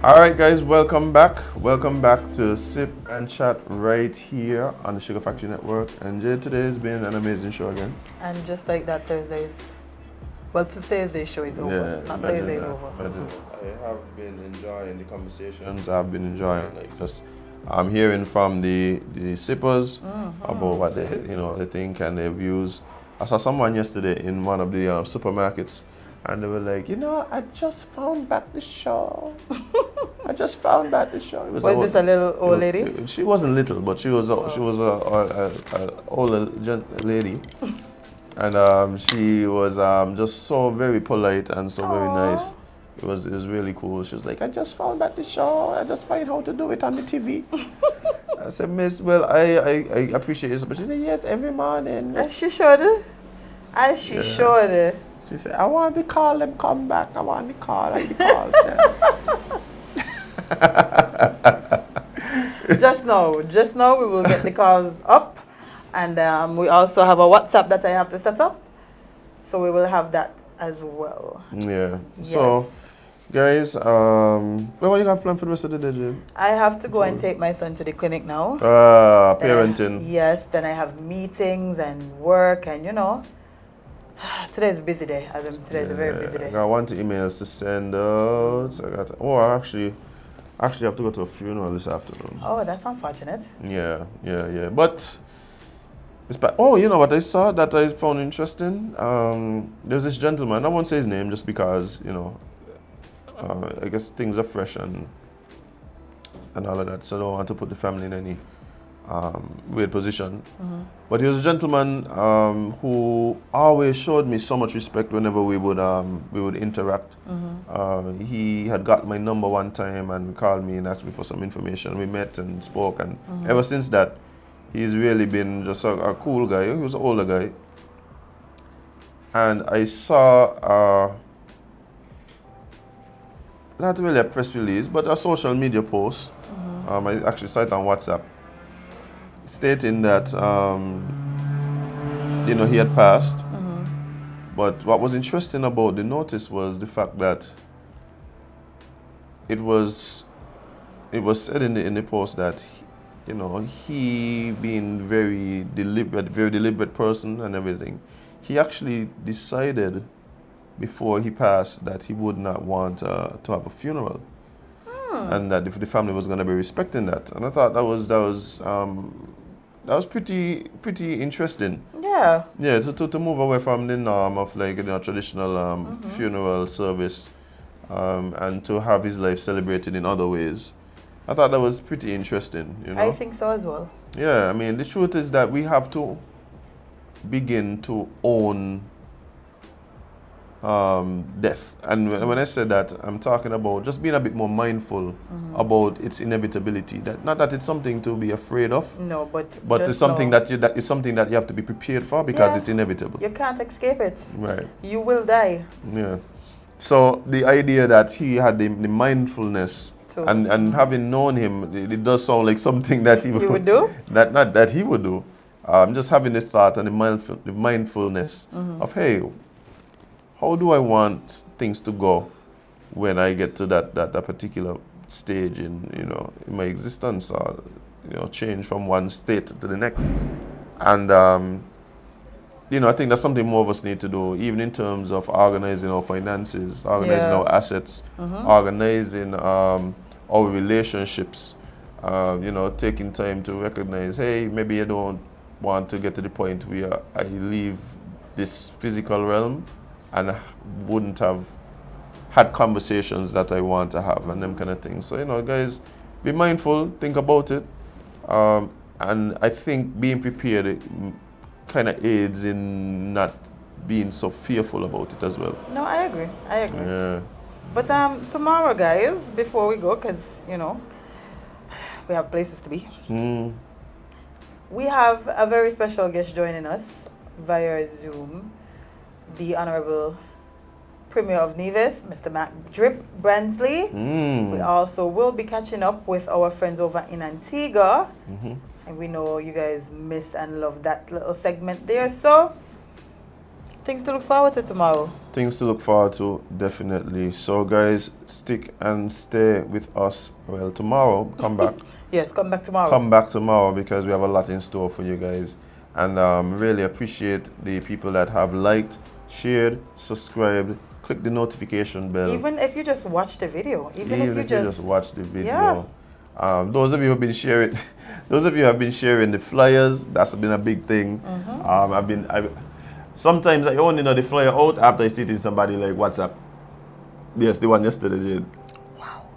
All right, guys, welcome back. Welcome back to Sip and Chat right here on the Sugar Factory Network. And Jade, today has been an amazing show again. And just like that, Thursday's show is over. Yeah, Not Thursday is over. I have been enjoying the conversations. I've been enjoying I'm hearing from the sippers about what they think and their views. I saw someone yesterday in one of the supermarkets. And they were like, I just found back the show. I just found back the show. Was this a little old lady? She wasn't little, but she was a older lady, and she was just so very polite and so very nice. It was really cool. She was like, I just found back the show. I just find how to do it on the TV. I said, Miss, well, I appreciate it, but she said, yes, every morning. As she should. As she should. She said, I want to call them come back. I want to call like the calls then. Just now we will get the calls up. And we also have a WhatsApp that I have to set up. So we will have that as well. Yeah. Yes. So, guys, what you have planned for the rest of the day, Jim? I have to go and take my son to the clinic now. Parenting. Yes, then I have meetings and work and today is a busy day. Today is a very busy day. I got one emails to send out. I actually have to go to a funeral this afternoon. Oh, that's unfortunate. Yeah. But it's bad. Oh, you know what I saw that I found interesting? There's this gentleman. I won't say his name just because, I guess things are fresh and all of that. So I don't want to put the family in any weird position. But he was a gentleman who always showed me so much respect whenever we would interact. He had got my number one time and called me and asked me for some information. We met and spoke, and ever since that, he's really been just a cool guy. He was an older guy. And I saw not really a press release, but a social media post. I actually saw it on WhatsApp, stating that he had passed. But what was interesting about the notice was the fact that it was said in the post that he being very deliberate person and everything, he actually decided before he passed that he would not want to have a funeral. And that the family was going to be respecting that, and I thought that was pretty interesting. Yeah. Yeah. To move away from the norm of traditional funeral service, and to have his life celebrated in other ways, I thought that was pretty interesting. I think so as well. Yeah. I mean, the truth is that we have to begin to own death. And when I say that, I'm talking about just being a bit more mindful about its inevitability. Not that it's something to be afraid of. No, but it's something that is something that you have to be prepared for because it's inevitable. You can't escape it. Right. You will die. Yeah. So the idea that he had the mindfulness and having known him, it does sound like something that he would do. That he would do. Just having the thought and the mindfulness of, hey, how do I want things to go when I get to that particular stage in my existence, or change from one state to the next? And I think that's something more of us need to do, even in terms of organizing our finances, organizing our assets, organizing our relationships. Taking time to recognize, hey, maybe I don't want to get to the point where I leave this physical realm and I wouldn't have had conversations that I want to have and them kind of things. So, guys, be mindful, think about it, And I think being prepared kind of aids in not being so fearful about it as well. No, I agree. I agree. Yeah. But tomorrow, guys, before we go, because, you know, we have places to be. We have a very special guest joining us via Zoom, the Honorable Premier of Nevis, Mr. Mac Drip Bransley. We also will be catching up with our friends over in Antigua. And we know you guys miss and love that little segment there. So, things to look forward to tomorrow. Things to look forward to, definitely. So, guys, stick and stay with us. Well, tomorrow, come back. Yes, come back tomorrow. Come back tomorrow because we have a lot in store for you guys. And really appreciate the people that have liked, shared, subscribed, click the notification bell. Even if you just watch the video. Even if you just watch the video. Yeah. Those of you who've been sharing, those of you who have been sharing the flyers, that's been a big thing. Sometimes I only know the flyer out after I see it in somebody like WhatsApp. Yes, the one yesterday, Jade. Wow.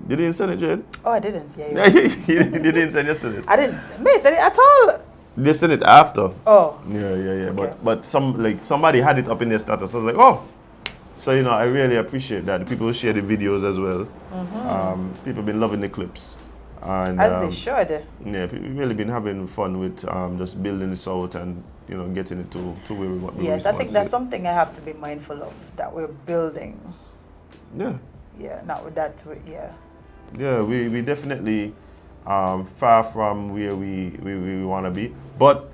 You didn't send it, Jade? Oh, I didn't. Yeah, you didn't send yesterday. I didn't. May send it at all. They sent it after. Oh. Yeah. Okay. But somebody had it up in their status. I was like, oh. So you know, I really appreciate that. People share the videos as well. People been loving the clips. And, as they should. Yeah, we've really been having fun with just building this out and, you know, getting it to where we want. Yes, I think that's something I have to be mindful of, that we're building. Yeah. Yeah, not with that, yeah. Yeah, we definitely far from where we want to be. But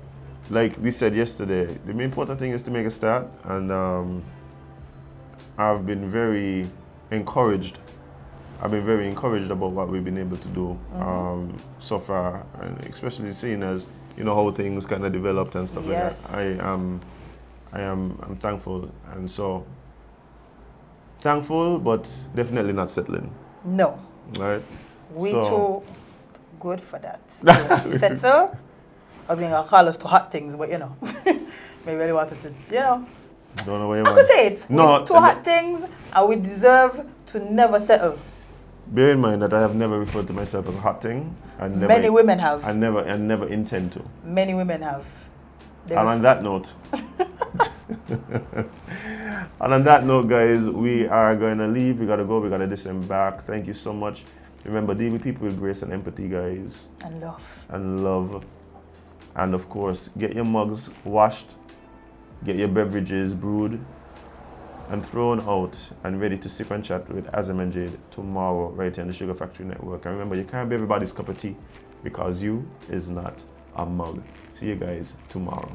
like we said yesterday, the main important thing is to make a start. And I've been very encouraged. I've been very encouraged about what we've been able to do so far, and especially seeing as, you know, how things kind of developed and stuff like that. I'm thankful, and so thankful, but definitely not settling. No. Right? We too good for that. Settle. I was going to call us to hot things, but you know, maybe really wanted to, you know. Don't know what you want. I could say it. No, we're too hot things, and we deserve to never settle. Bear in mind that I have never referred to myself as a hot thing. And never, many women have. I never intend to. Many women have. And on that note, guys, we are going to leave. We got to go. We got to disembark. Thank you so much. Remember, deal with people with grace and empathy, guys. And love. And love. And of course, get your mugs washed. Get your beverages brewed and thrown out and ready to sip and chat with Azem and Jade tomorrow right here on the Sugar Factory Network. And remember, you can't be everybody's cup of tea because you is not a mug. See you guys tomorrow.